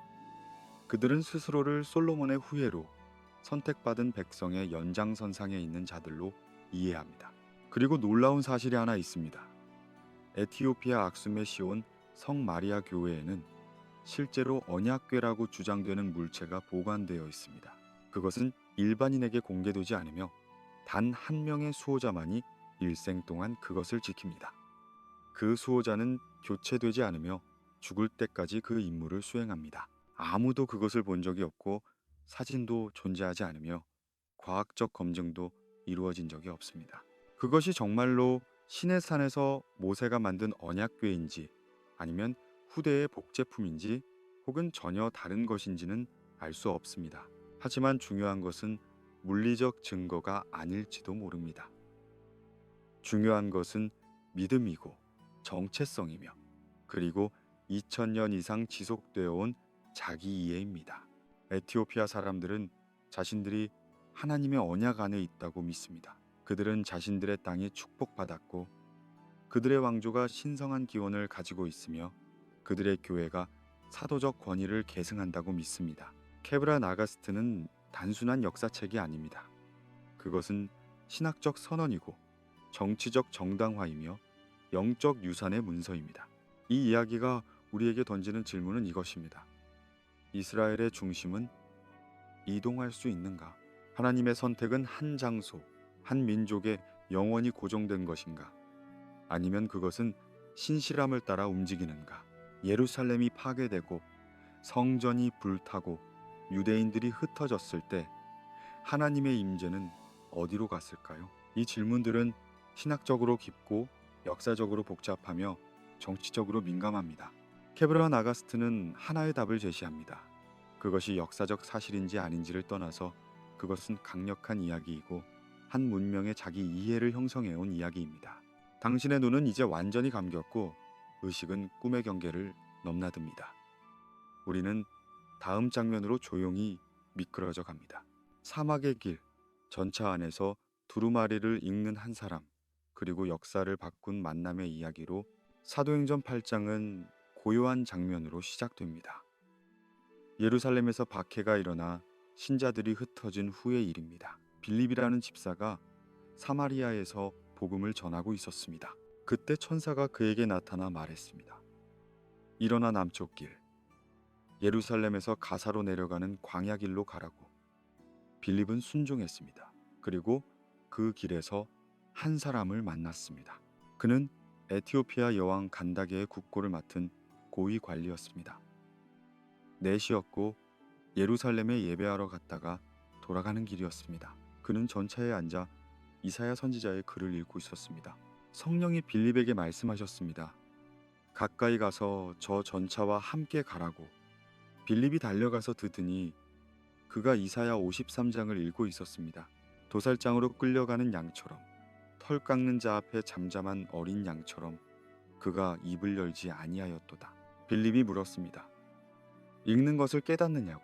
그들은 스스로를 솔로몬의 후예로 선택받은 백성의 연장선상에 있는 자들로 이해합니다. 그리고 놀라운 사실이 하나 있습니다. 에티오피아 악숨에 시온 성 마리아 교회에는 실제로 언약궤라고 주장되는 물체가 보관되어 있습니다. 그것은 일반인에게 공개되지 않으며 단 한 명의 수호자만이 일생 동안 그것을 지킵니다. 그 수호자는 교체되지 않으며 죽을 때까지 그 임무를 수행합니다. 아무도 그것을 본 적이 없고 사진도 존재하지 않으며 과학적 검증도 이루어진 적이 없습니다. 그것이 정말로 시내산에서 모세가 만든 언약궤인지 아니면 후대의 복제품인지 혹은 전혀 다른 것인지는 알 수 없습니다. 하지만 중요한 것은 물리적 증거가 아닐지도 모릅니다. 중요한 것은 믿음이고 정체성이며 그리고 2000년 이상 지속되어 온 자기 이해입니다. 에티오피아 사람들은 자신들이 하나님의 언약 안에 있다고 믿습니다. 그들은 자신들의 땅이 축복받았고 그들의 왕조가 신성한 기원을 가지고 있으며 그들의 교회가 사도적 권위를 계승한다고 믿습니다. 케브라 나가스트는 단순한 역사책이 아닙니다. 그것은 신학적 선언이고 정치적 정당화이며 영적 유산의 문서입니다. 이 이야기가 우리에게 던지는 질문은 이것입니다. 이스라엘의 중심은 이동할 수 있는가? 하나님의 선택은 한 장소, 한 민족에 영원히 고정된 것인가? 아니면 그것은 신실함을 따라 움직이는가? 예루살렘이 파괴되고 성전이 불타고 유대인들이 흩어졌을 때 하나님의 임재는 어디로 갔을까요? 이 질문들은 신학적으로 깊고 역사적으로 복잡하며 정치적으로 민감합니다. 케브라 나가스트는 하나의 답을 제시합니다. 그것이 역사적 사실인지 아닌지를 떠나서 그것은 강력한 이야기이고 한 문명의 자기 이해를 형성해온 이야기입니다. 당신의 눈은 이제 완전히 감겼고 의식은 꿈의 경계를 넘나듭니다. 우리는 다음 장면으로 조용히 미끄러져 갑니다. 사막의 길, 전차 안에서 두루마리를 읽는 한 사람, 그리고 역사를 바꾼 만남의 이야기로 사도행전 8장은 고요한 장면으로 시작됩니다. 예루살렘에서 박해가 일어나 신자들이 흩어진 후의 일입니다. 빌립이라는 집사가 사마리아에서 복음을 전하고 있었습니다. 그때 천사가 그에게 나타나 말했습니다. 일어나 남쪽 길, 예루살렘에서 가사로 내려가는 광야길로 가라고. 빌립은 순종했습니다. 그리고 그 길에서 한 사람을 만났습니다. 그는 에티오피아 여왕 간다게의 국고를 맡은 고위 관리였습니다. 넷이었고 예루살렘에 예배하러 갔다가 돌아가는 길이었습니다. 그는 전차에 앉아 이사야 선지자의 글을 읽고 있었습니다. 성령이 빌립에게 말씀하셨습니다. 가까이 가서 저 전차와 함께 가라고. 빌립이 달려가서 듣더니 그가 이사야 53장을 읽고 있었습니다. 도살장으로 끌려가는 양처럼, 털 깎는 자 앞에 잠잠한 어린 양처럼 그가 입을 열지 아니하였도다. 빌립이 물었습니다. 읽는 것을 깨닫느냐고.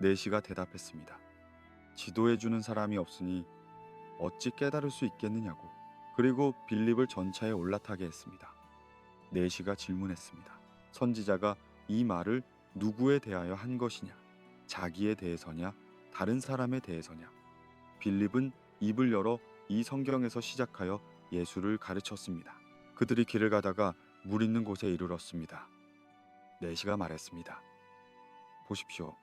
내시가 대답했습니다. 지도해주는 사람이 없으니 어찌 깨달을 수 있겠느냐고. 그리고 빌립을 전차에 올라타게 했습니다. 내시가 질문했습니다. 선지자가 이 말을 누구에 대하여 한 것이냐? 자기에 대해서냐? 다른 사람에 대해서냐? 빌립은 입을 열어 이 성경에서 시작하여 예수를 가르쳤습니다. 그들이 길을 가다가 물 있는 곳에 이르렀습니다. 내시가 말했습니다. 보십시오.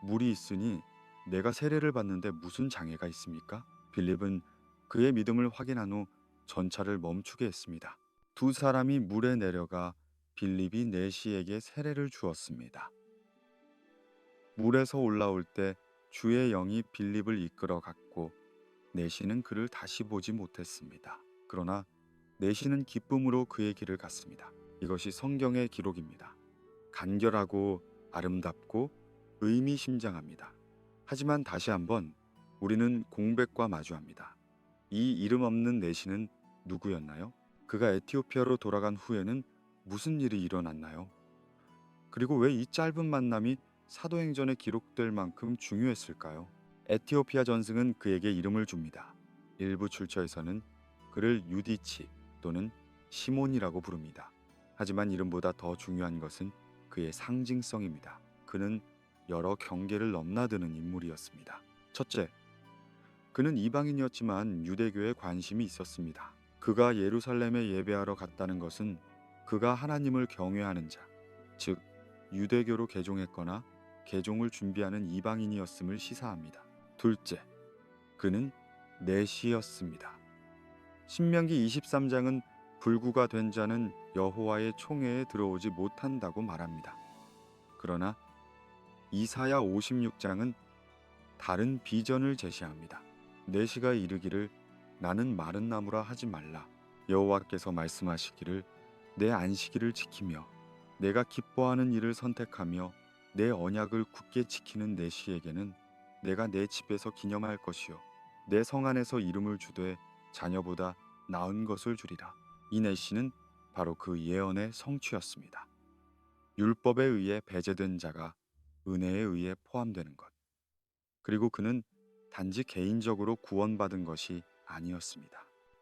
물이 있으니 내가 세례를 받는데 무슨 장애가 있습니까? 빌립은 그의 믿음을 확인한 후 전차를 멈추게 했습니다. 두 사람이 물에 내려가 빌립이 내시에게 세례를 주었습니다. 물에서 올라올 때 주의 영이 빌립을 이끌어 갔고 내시는 그를 다시 보지 못했습니다. 그러나 내시는 기쁨으로 그의 길을 갔습니다. 이것이 성경의 기록입니다. 간결하고 아름답고 의미심장합니다. 하지만 다시 한번 우리는 공백과 마주합니다. 이 이름 없는 내시는 누구였나요? 그가 에티오피아로 돌아간 후에는 무슨 일이 일어났나요? 그리고 왜 이 짧은 만남이 사도행전에 기록될 만큼 중요했을까요? 에티오피아 전승은 그에게 이름을 줍니다. 일부 출처에서는 그를 유디치 또는 시몬이라고 부릅니다. 하지만 이름보다 더 중요한 것은 그의 상징성입니다. 그는 여러 경계를 넘나드는 인물이었습니다. 첫째, 그는 이방인이었지만 유대교에 관심이 있었습니다. 그가 예루살렘에 예배하러 갔다는 것은 그가 하나님을 경외하는 자, 즉 유대교로 개종했거나 개종을 준비하는 이방인이었음을 시사합니다. 둘째, 그는 내시였습니다. 신명기 23장은 불구가 된 자는 여호와의 총회에 들어오지 못한다고 말합니다. 그러나 이사야 56장은 다른 비전을 제시합니다. 내시가 이르기를 나는 마른 나무라 하지 말라. 여호와께서 말씀하시기를 내 안식일을 지키며 내가 기뻐하는 일을 선택하며 내 언약을 굳게 지키는 내시에게는 내가 내 집에서 기념할 것이요 내 성 안에서 이름을 주되 자녀보다 나은 것을 주리라. 이 내시는 바로 그 예언의 성취였습니다. 율법에 의해 배제된 자가 은혜에 의해 포함되는 것. 그리고 그는 단지 개인적으로 구원받은 것이 아니었습니다.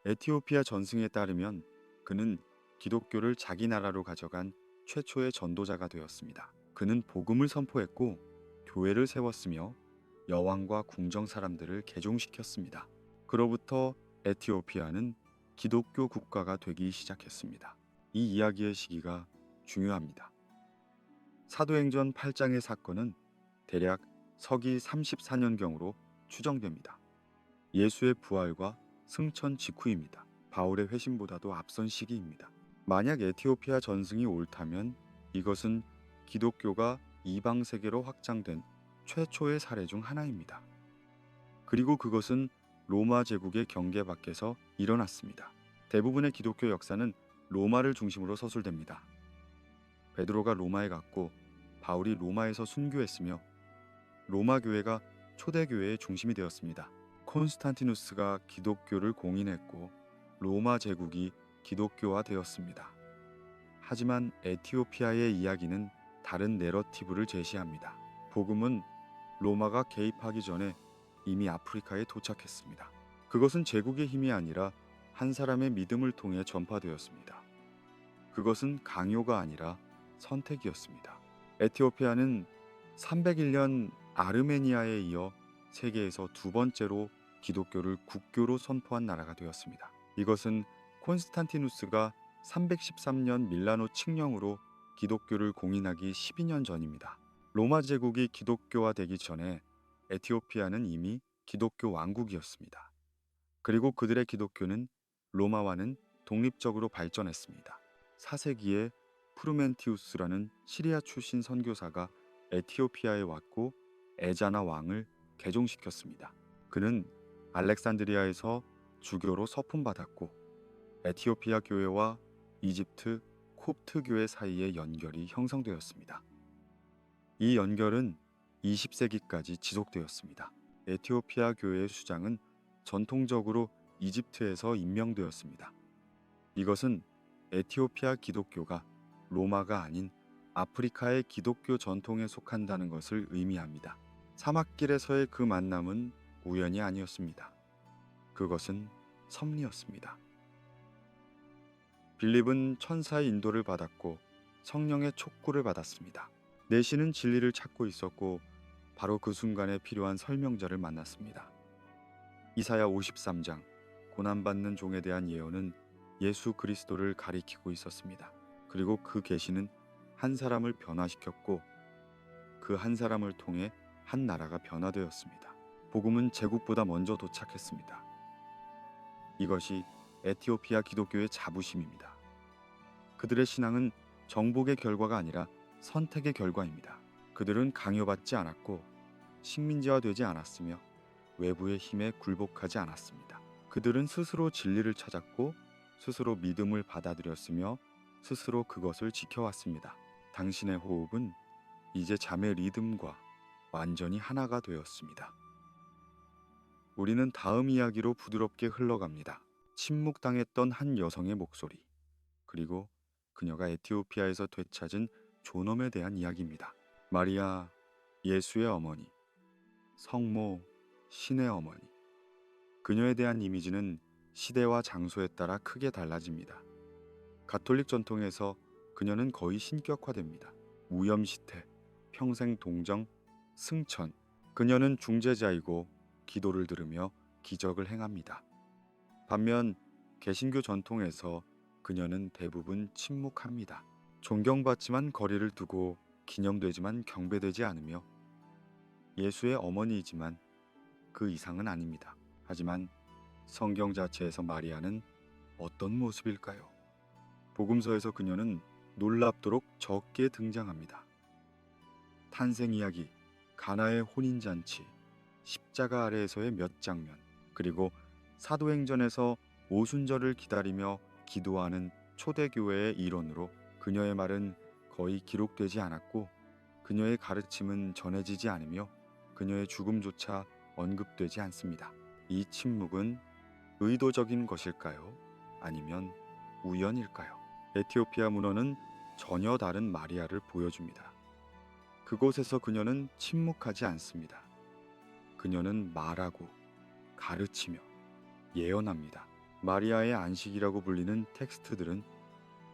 에티오피아 전승에 따르면 그는 기독교를 자기 나라로 가져간 최초의 전도자가 되었습니다. 그는 복음을 선포했고 교회를 세웠으며 여왕과 궁정 사람들을 개종시켰습니다. 그로부터 에티오피아는 기독교 국가가 되기 시작했습니다. 이 이야기의 시기가 중요합니다. 사도행전 8장의 사건은 대략 서기 34년경으로 추정됩니다. 예수의 부활과 승천 직후입니다. 바울의 회심보다도 앞선 시기입니다. 만약 에티오피아 전승이 옳다면 이것은 기독교가 이방 세계로 확장된 최초의 사례 중 하나입니다. 그리고 그것은 로마 제국의 경계 밖에서 일어났습니다. 대부분의 기독교 역사는 로마를 중심으로 서술됩니다. 베드로가 로마에 갔고 바울이 로마에서 순교했으며 로마 교회가 초대 교회의 중심이 되었습니다. 콘스탄티누스가 기독교를 공인했고 로마 제국이 기독교화되었습니다. 하지만 에티오피아의 이야기는 다른 내러티브를 제시합니다. 복음은 로마가 개입하기 전에 이미 아프리카에 도착했습니다. 그것은 제국의 힘이 아니라 한 사람의 믿음을 통해 전파되었습니다. 그것은 강요가 아니라 선택이었습니다. 에티오피아는 301년 아르메니아에 이어 세계에서 두 번째로 기독교를 국교로 선포한 나라가 되었습니다. 이것은 콘스탄티누스가 313년 밀라노 칙령으로 기독교를 공인하기 12년 전입니다. 로마 제국이 기독교화되기 전에 에티오피아는 이미 기독교 왕국이었습니다. 그리고 그들의 기독교는 로마와는 독립적으로 발전했습니다. 4세기에 프루멘티우스라는 시리아 출신 선교사가 에티오피아에 왔고 에자나 왕을 개종시켰습니다. 그는 알렉산드리아에서 주교로 서품받았고 에티오피아 교회와 이집트 콥트 교회 사이의 연결이 형성되었습니다. 이 연결은 20세기까지 지속되었습니다. 에티오피아 교회의 수장은 전통적으로 이집트에서 임명되었습니다. 이것은 에티오피아 기독교가 로마가 아닌 아프리카의 기독교 전통에 속한다는 것을 의미합니다. 사막길에서의 그 만남은 우연이 아니었습니다. 그것은 섭리였습니다. 빌립은 천사의 인도를 받았고 성령의 촉구를 받았습니다. 내시는 진리를 찾고 있었고 바로 그 순간에 필요한 설명자를 만났습니다. 이사야 53장 고난받는 종에 대한 예언은 예수 그리스도를 가리키고 있었습니다. 그리고 그 계시는 한 사람을 변화시켰고 그 한 사람을 통해 한 나라가 변화되었습니다. 복음은 제국보다 먼저 도착했습니다. 이것이 에티오피아 기독교의 자부심입니다. 그들의 신앙은 정복의 결과가 아니라 선택의 결과입니다. 그들은 강요받지 않았고 식민지화되지 않았으며 외부의 힘에 굴복하지 않았습니다. 그들은 스스로 진리를 찾았고 스스로 믿음을 받아들였으며 스스로 그것을 지켜왔습니다. 당신의 호흡은 이제 잠의 리듬과 완전히 하나가 되었습니다. 우리는 다음 이야기로 부드럽게 흘러갑니다. 침묵당했던 한 여성의 목소리, 그리고 그녀가 에티오피아에서 되찾은 존엄에 대한 이야기입니다. 마리아, 예수의 어머니, 성모, 신의 어머니. 그녀에 대한 이미지는 시대와 장소에 따라 크게 달라집니다. 가톨릭 전통에서 그녀는 거의 신격화됩니다. 무염시태, 평생 동정, 승천. 그녀는 중재자이고 기도를 들으며 기적을 행합니다. 반면 개신교 전통에서 그녀는 대부분 침묵합니다. 존경받지만 거리를 두고 기념되지만 경배되지 않으며 예수의 어머니이지만 그 이상은 아닙니다. 하지만 성경 자체에서 마리아는 어떤 모습일까요? 복음서에서 그녀는 놀랍도록 적게 등장합니다. 탄생 이야기, 가나의 혼인잔치, 십자가 아래에서의 몇 장면, 그리고 사도행전에서 오순절을 기다리며 기도하는 초대교회의 일원으로 그녀의 말은 거의 기록되지 않았고 그녀의 가르침은 전해지지 않으며 그녀의 죽음조차 언급되지 않습니다. 이 침묵은 의도적인 것일까요? 아니면 우연일까요? 에티오피아 문헌은 전혀 다른 마리아를 보여줍니다. 그곳에서 그녀는 침묵하지 않습니다. 그녀는 말하고 가르치며 예언합니다. 마리아의 안식이라고 불리는 텍스트들은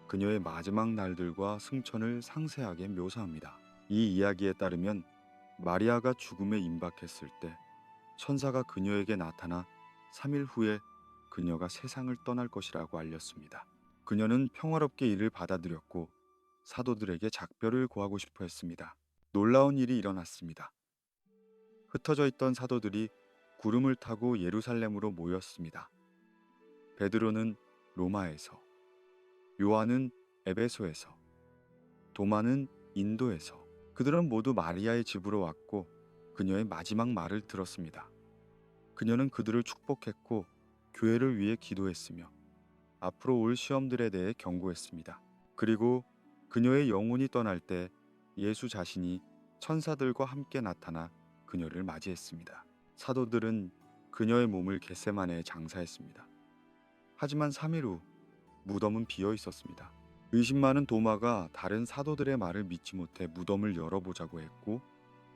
그녀의 마지막 날들과 승천을 상세하게 묘사합니다. 이 이야기에 따르면 마리아가 죽음에 임박했을 때 천사가 그녀에게 나타나 3일 후에 그녀가 세상을 떠날 것이라고 알렸습니다. 그녀는 평화롭게 이를 받아들였고 사도들에게 작별을 고하고 싶어 했습니다. 놀라운 일이 일어났습니다. 흩어져 있던 사도들이 구름을 타고 예루살렘으로 모였습니다. 베드로는 로마에서, 요한은 에베소에서, 도마는 인도에서. 그들은 모두 마리아의 집으로 왔고 그녀의 마지막 말을 들었습니다. 그녀는 그들을 축복했고 교회를 위해 기도했으며 앞으로 올 시험들에 대해 경고했습니다. 그리고 그녀의 영혼이 떠날 때 예수 자신이 천사들과 함께 나타나 그녀를 맞이했습니다. 사도들은 그녀의 몸을 겟세마네에 장사했습니다. 하지만 3일 후 무덤은 비어 있었습니다. 의심 많은 도마가 다른 사도들의 말을 믿지 못해 무덤을 열어보자고 했고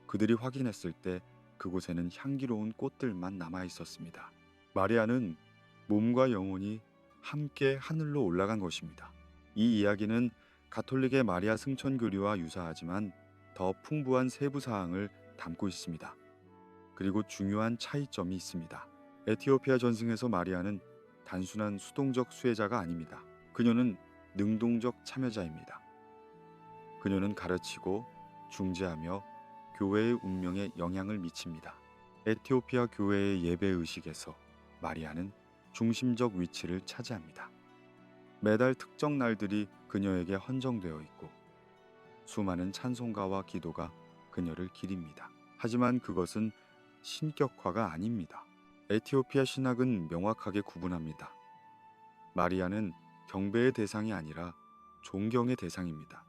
그들이 확인했을 때 그곳에는 향기로운 꽃들만 남아 있었습니다. 마리아는 몸과 영혼이 함께 하늘로 올라간 것입니다. 이 이야기는 가톨릭의 마리아 승천교리와 유사하지만 더 풍부한 세부 사항을 담고 있습니다. 그리고 중요한 차이점이 있습니다. 에티오피아 전승에서 마리아는 단순한 수동적 수혜자가 아닙니다. 그녀는 능동적 참여자입니다. 그녀는 가르치고 중재하며 교회의 운명에 영향을 미칩니다. 에티오피아 교회의 예배 의식에서 마리아는 중심적 위치를 차지합니다. 매달 특정 날들이 그녀에게 헌정되어 있고 수많은 찬송가와 기도가 그녀를 기립니다. 하지만 그것은 신격화가 아닙니다. 에티오피아 신학은 명확하게 구분합니다. 마리아는 경배의 대상이 아니라 존경의 대상입니다.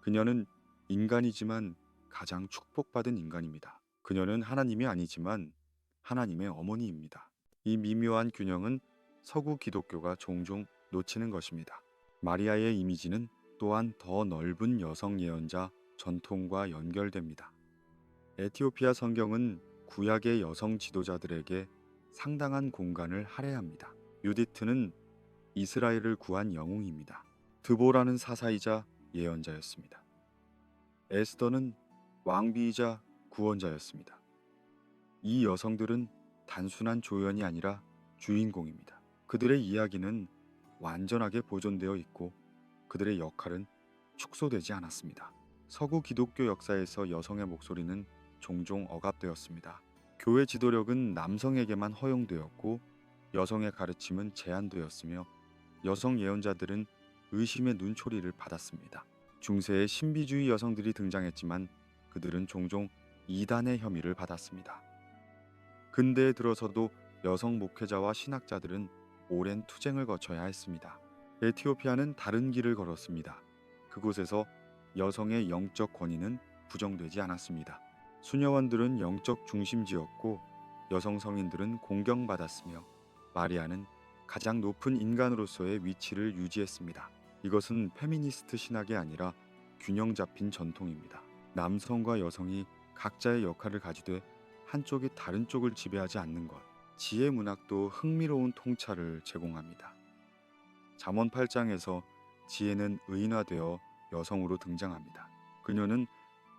그녀는 인간이지만 가장 축복받은 인간입니다. 그녀는 하나님이 아니지만 하나님의 어머니입니다. 이 미묘한 균형은 서구 기독교가 종종 놓치는 것입니다. 마리아의 이미지는 또한 더 넓은 여성 예언자 전통과 연결됩니다. 에티오피아 성경은 구약의 여성 지도자들에게 상당한 공간을 할애합니다. 유디트는 이스라엘을 구한 영웅입니다. 드보라는 사사이자 예언자였습니다. 에스더는 왕비이자 구원자였습니다. 이 여성들은 단순한 조연이 아니라 주인공입니다. 그들의 이야기는 완전하게 보존되어 있고 그들의 역할은 축소되지 않았습니다. 서구 기독교 역사에서 여성의 목소리는 종종 억압되었습니다. 교회 지도력은 남성에게만 허용되었고 여성의 가르침은 제한되었으며 여성 예언자들은 의심의 눈초리를 받았습니다. 중세에 신비주의 여성들이 등장했지만 그들은 종종 이단의 혐의를 받았습니다. 근대에 들어서도 여성 목회자와 신학자들은 오랜 투쟁을 거쳐야 했습니다. 에티오피아는 다른 길을 걸었습니다. 그곳에서 여성의 영적 권위는 부정되지 않았습니다. 수녀원들은 영적 중심지였고 여성 성인들은 공경받았으며 마리아는 가장 높은 인간으로서의 위치를 유지했습니다. 이것은 페미니스트 신학이 아니라 균형 잡힌 전통입니다. 남성과 여성이 각자의 역할을 가지되 한쪽이 다른 쪽을 지배하지 않는 것. 지혜 문학도 흥미로운 통찰을 제공합니다. 잠언 8장에서 지혜는 의인화되어 여성으로 등장합니다. 그녀는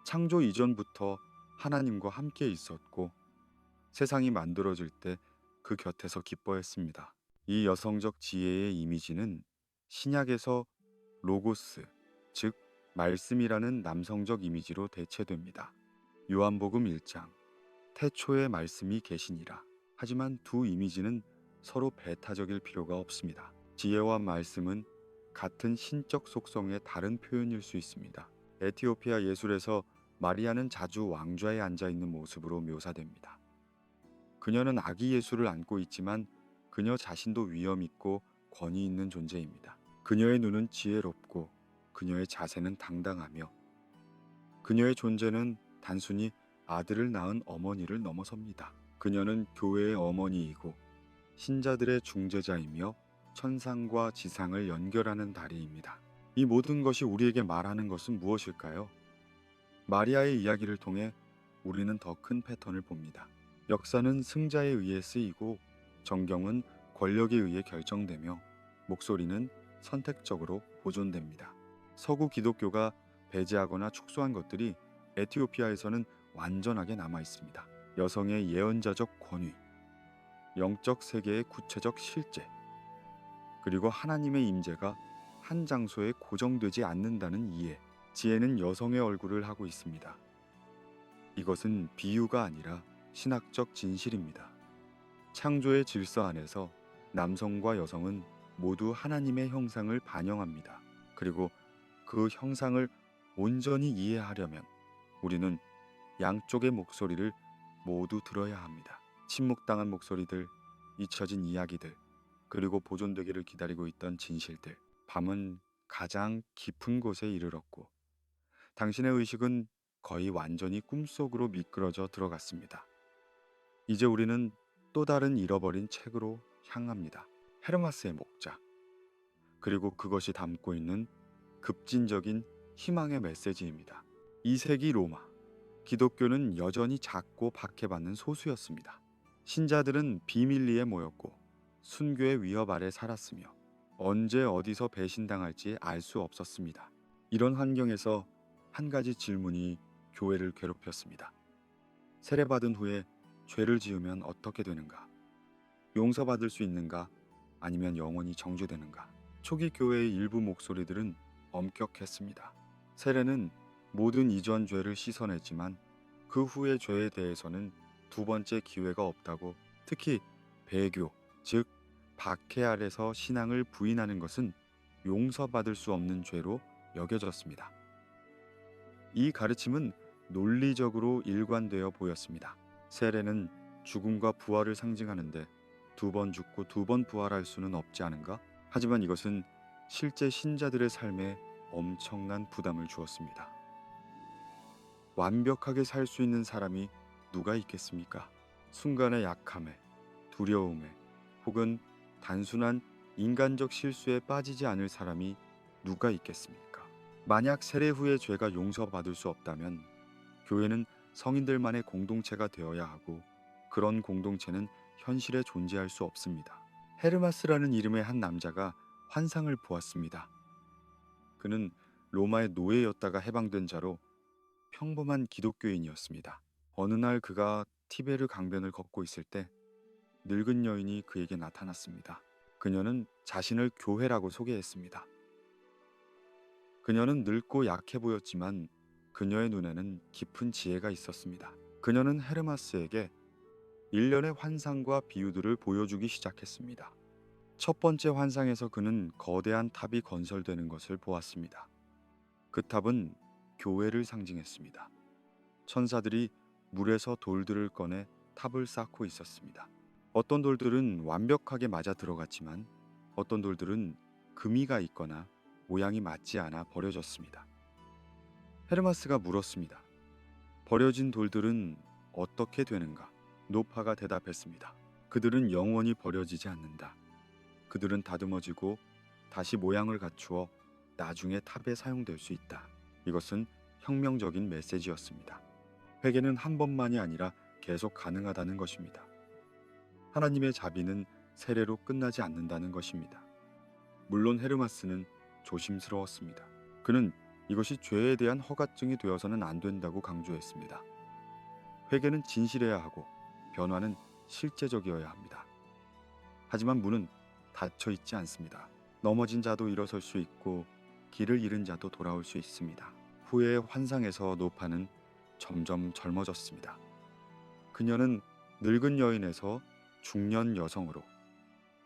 창조 이전부터 하나님과 함께 있었고 세상이 만들어질 때 그 곁에서 기뻐했습니다. 이 여성적 지혜의 이미지는 신약에서 로고스, 즉 말씀이라는 남성적 이미지로 대체됩니다. 요한복음 1장 태초에 말씀이 계시니라. 하지만 두 이미지는 서로 배타적일 필요가 없습니다. 지혜와 말씀은 같은 신적 속성의 다른 표현일 수 있습니다. 에티오피아 예술에서 마리아는 자주 왕좌에 앉아 있는 모습으로 묘사됩니다. 그녀는 아기 예수를 안고 있지만 그녀 자신도 위험 있고 권위 있는 존재입니다. 그녀의 눈은 지혜롭고 그녀의 자세는 당당하며 그녀의 존재는 단순히 아들을 낳은 어머니를 넘어섭니다. 그녀는 교회의 어머니이고 신자들의 중재자이며 천상과 지상을 연결하는 다리입니다. 이 모든 것이 우리에게 말하는 것은 무엇일까요? 마리아의 이야기를 통해 우리는 더 큰 패턴을 봅니다. 역사는 승자에 의해 쓰이고 정경은 권력에 의해 결정되며 목소리는 선택적으로 보존됩니다. 서구 기독교가 배제하거나 축소한 것들이 에티오피아에서는 완전하게 남아 있습니다. 여성의 예언자적 권위, 영적 세계의 구체적 실제, 그리고 하나님의 임재가 한 장소에 고정되지 않는다는 이해. 지혜는 여성의 얼굴을 하고 있습니다. 이것은 비유가 아니라 신학적 진실입니다. 창조의 질서 안에서 남성과 여성은 모두 하나님의 형상을 반영합니다. 그리고 그 형상을 온전히 이해하려면 우리는 양쪽의 목소리를 모두 들어야 합니다. 침묵당한 목소리들, 잊혀진 이야기들, 그리고 보존되기를 기다리고 있던 진실들. 밤은 가장 깊은 곳에 이르렀고 당신의 의식은 거의 완전히 꿈속으로 미끄러져 들어갔습니다. 이제 우리는 또 다른 잃어버린 책으로 향합니다. 헤르마스의 목자. 그리고 그것이 담고 있는 급진적인 희망의 메시지입니다. 2세기 로마. 기독교는 여전히 작고 박해받는 소수였습니다. 신자들은 비밀리에 모였고 순교의 위협 아래 살았으며 언제 어디서 배신당할지 알 수 없었습니다. 이런 환경에서 한 가지 질문이 교회를 괴롭혔습니다. 세례받은 후에 죄를 지으면 어떻게 되는가? 용서받을 수 있는가? 아니면 영원히 정죄되는가? 초기 교회의 일부 목소리들은 엄격했습니다. 세례는 모든 이전 죄를 씻어냈지만 그 후의 죄에 대해서는 두 번째 기회가 없다고, 특히 배교, 즉 박해 아래서 신앙을 부인하는 것은 용서받을 수 없는 죄로 여겨졌습니다. 이 가르침은 논리적으로 일관되어 보였습니다. 세례는 죽음과 부활을 상징하는데 두 번 죽고 두 번 부활할 수는 없지 않은가? 하지만 이것은 실제 신자들의 삶에 엄청난 부담을 주었습니다. 완벽하게 살 수 있는 사람이 누가 있겠습니까? 순간의 약함에, 두려움에, 혹은 단순한 인간적 실수에 빠지지 않을 사람이 누가 있겠습니까? 만약 세례 후의 죄가 용서받을 수 없다면 교회는 성인들만의 공동체가 되어야 하고 그런 공동체는 현실에 존재할 수 없습니다. 헤르마스라는 이름의 한 남자가 환상을 보았습니다. 그는 로마의 노예였다가 해방된 자로 평범한 기독교인이었습니다. 어느 날 그가 티베르 강변을 걷고 있을 때 늙은 여인이 그에게 나타났습니다. 그녀는 자신을 교회라고 소개했습니다. 그녀는 늙고 약해 보였지만 그녀의 눈에는 깊은 지혜가 있었습니다. 그녀는 헤르마스에게 일련의 환상과 비유들을 보여주기 시작했습니다. 첫 번째 환상에서 그는 거대한 탑이 건설되는 것을 보았습니다. 그 탑은 교회를 상징했습니다. 천사들이 물에서 돌들을 꺼내 탑을 쌓고 있었습니다. 어떤 돌들은 완벽하게 맞아 들어갔지만 어떤 돌들은 금이가 있거나 모양이 맞지 않아 버려졌습니다. 헤르마스가 물었습니다. 버려진 돌들은 어떻게 되는가? 노파가 대답했습니다. 그들은 영원히 버려지지 않는다. 그들은 다듬어지고 다시 모양을 갖추어 나중에 탑에 사용될 수 있다. 이것은 혁명적인 메시지였습니다. 회개는 한 번만이 아니라 계속 가능하다는 것입니다. 하나님의 자비는 세례로 끝나지 않는다는 것입니다. 물론 헤르마스는 조심스러웠습니다. 그는 이것이 죄에 대한 허가증이 되어서는 안 된다고 강조했습니다. 회개는 진실해야 하고 변화는 실제적이어야 합니다. 하지만 문은 닫혀 있지 않습니다. 넘어진 자도 일어설 수 있고 길을 잃은 자도 돌아올 수 있습니다. 후회의 환상에서 노파는 점점 젊어졌습니다. 그녀는 늙은 여인에서 중년 여성으로,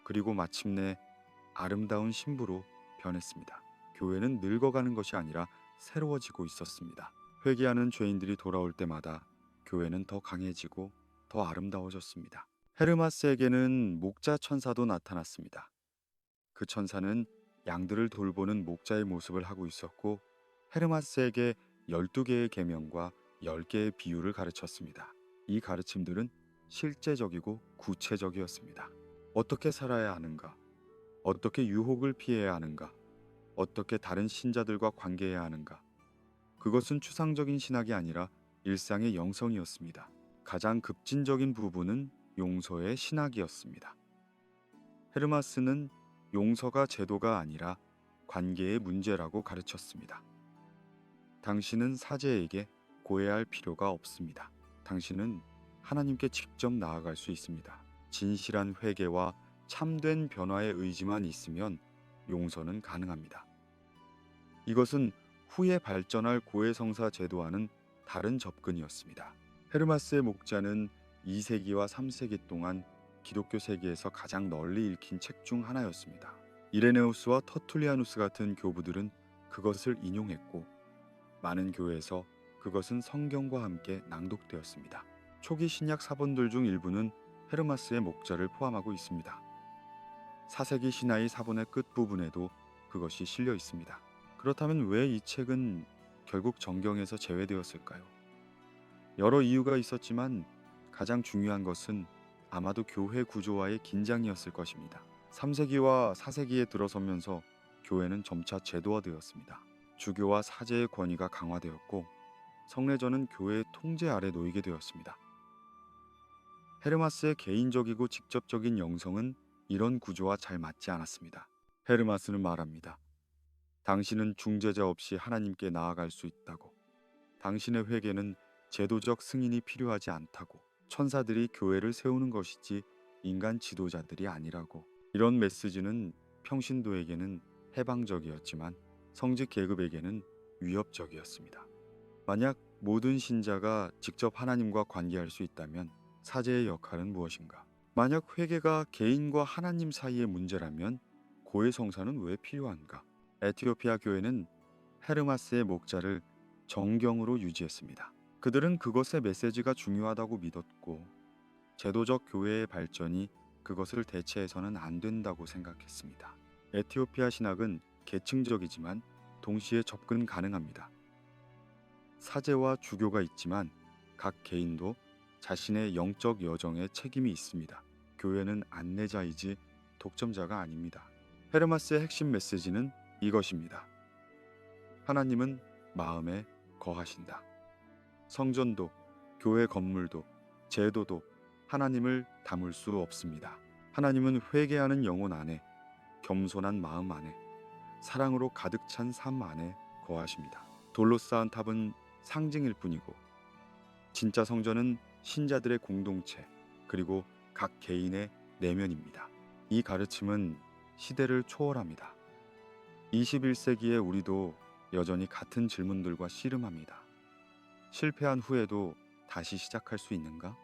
그리고 마침내 아름다운 신부로 변했습니다. 교회는 늙어가는 것이 아니라 새로워지고 있었습니다. 회개하는 죄인들이 돌아올 때마다 교회는 더 강해지고 더 아름다워졌습니다. 헤르마스에게는 목자 천사도 나타났습니다. 그 천사는 양들을 돌보는 목자의 모습을 하고 있었고, 헤르마스에게 12개의 계명과 10개의 비유를 가르쳤습니다. 이 가르침들은 실제적이고 구체적이었습니다. 어떻게 살아야 하는가? 어떻게 유혹을 피해야 하는가? 어떻게 다른 신자들과 관계해야 하는가? 그것은 추상적인 신학이 아니라 일상의 영성이었습니다. 가장 급진적인 부분은 용서의 신학이었습니다. 헤르마스는 용서가 제도가 아니라 관계의 문제라고 가르쳤습니다. 당신은 사제에게 고해할 필요가 없습니다. 당신은 하나님께 직접 나아갈 수 있습니다. 진실한 회개와 참된 변화의 의지만 있으면 용서는 가능합니다. 이것은 후에 발전할 고해성사 제도와는 다른 접근이었습니다. 헤르마스의 목자는 2세기와 3세기 동안 기독교 세계에서 가장 널리 읽힌 책 중 하나였습니다. 이레네우스와 터툴리아누스 같은 교부들은 그것을 인용했고, 많은 교회에서 그것은 성경과 함께 낭독되었습니다. 초기 신약 사본들 중 일부는 헤르마스의 목자를 포함하고 있습니다. 4세기 신하의 사본의 끝부분에도 그것이 실려 있습니다. 그렇다면 왜 이 책은 결국 정경에서 제외되었을까요? 여러 이유가 있었지만 가장 중요한 것은 아마도 교회 구조와의 긴장이었을 것입니다. 3세기와 4세기에 들어서면서 교회는 점차 제도화되었습니다. 주교와 사제의 권위가 강화되었고, 성례전은 교회의 통제 아래 놓이게 되었습니다. 헤르마스의 개인적이고 직접적인 영성은 이런 구조와 잘 맞지 않았습니다. 헤르마스는 말합니다. 당신은 중재자 없이 하나님께 나아갈 수 있다고. 당신의 회개는 제도적 승인이 필요하지 않다고. 천사들이 교회를 세우는 것이지 인간 지도자들이 아니라고. 이런 메시지는 평신도에게는 해방적이었지만 성직 계급에게는 위협적이었습니다. 만약 모든 신자가 직접 하나님과 관계할 수 있다면 사제의 역할은 무엇인가? 만약 회개가 개인과 하나님 사이의 문제라면 고해성사는 왜 필요한가? 에티오피아 교회는 헤르마스의 목자를 정경으로 유지했습니다. 그들은 그것의 메시지가 중요하다고 믿었고, 제도적 교회의 발전이 그것을 대체해서는 안 된다고 생각했습니다. 에티오피아 신학은 계층적이지만 동시에 접근 가능합니다. 사제와 주교가 있지만 각 개인도 자신의 영적 여정에 책임이 있습니다. 교회는 안내자이지 독점자가 아닙니다. 헤르마스의 핵심 메시지는 이것입니다. 하나님은 마음에 거하신다. 성전도, 교회 건물도, 제도도 하나님을 담을 수 없습니다. 하나님은 회개하는 영혼 안에, 겸손한 마음 안에, 사랑으로 가득 찬 삶 안에 거하십니다. 돌로 쌓은 탑은 상징일 뿐이고, 진짜 성전은 신자들의 공동체, 그리고 각 개인의 내면입니다. 이 가르침은 시대를 초월합니다. 21세기의 우리도 여전히 같은 질문들과 씨름합니다. 실패한 후에도 다시 시작할 수 있는가?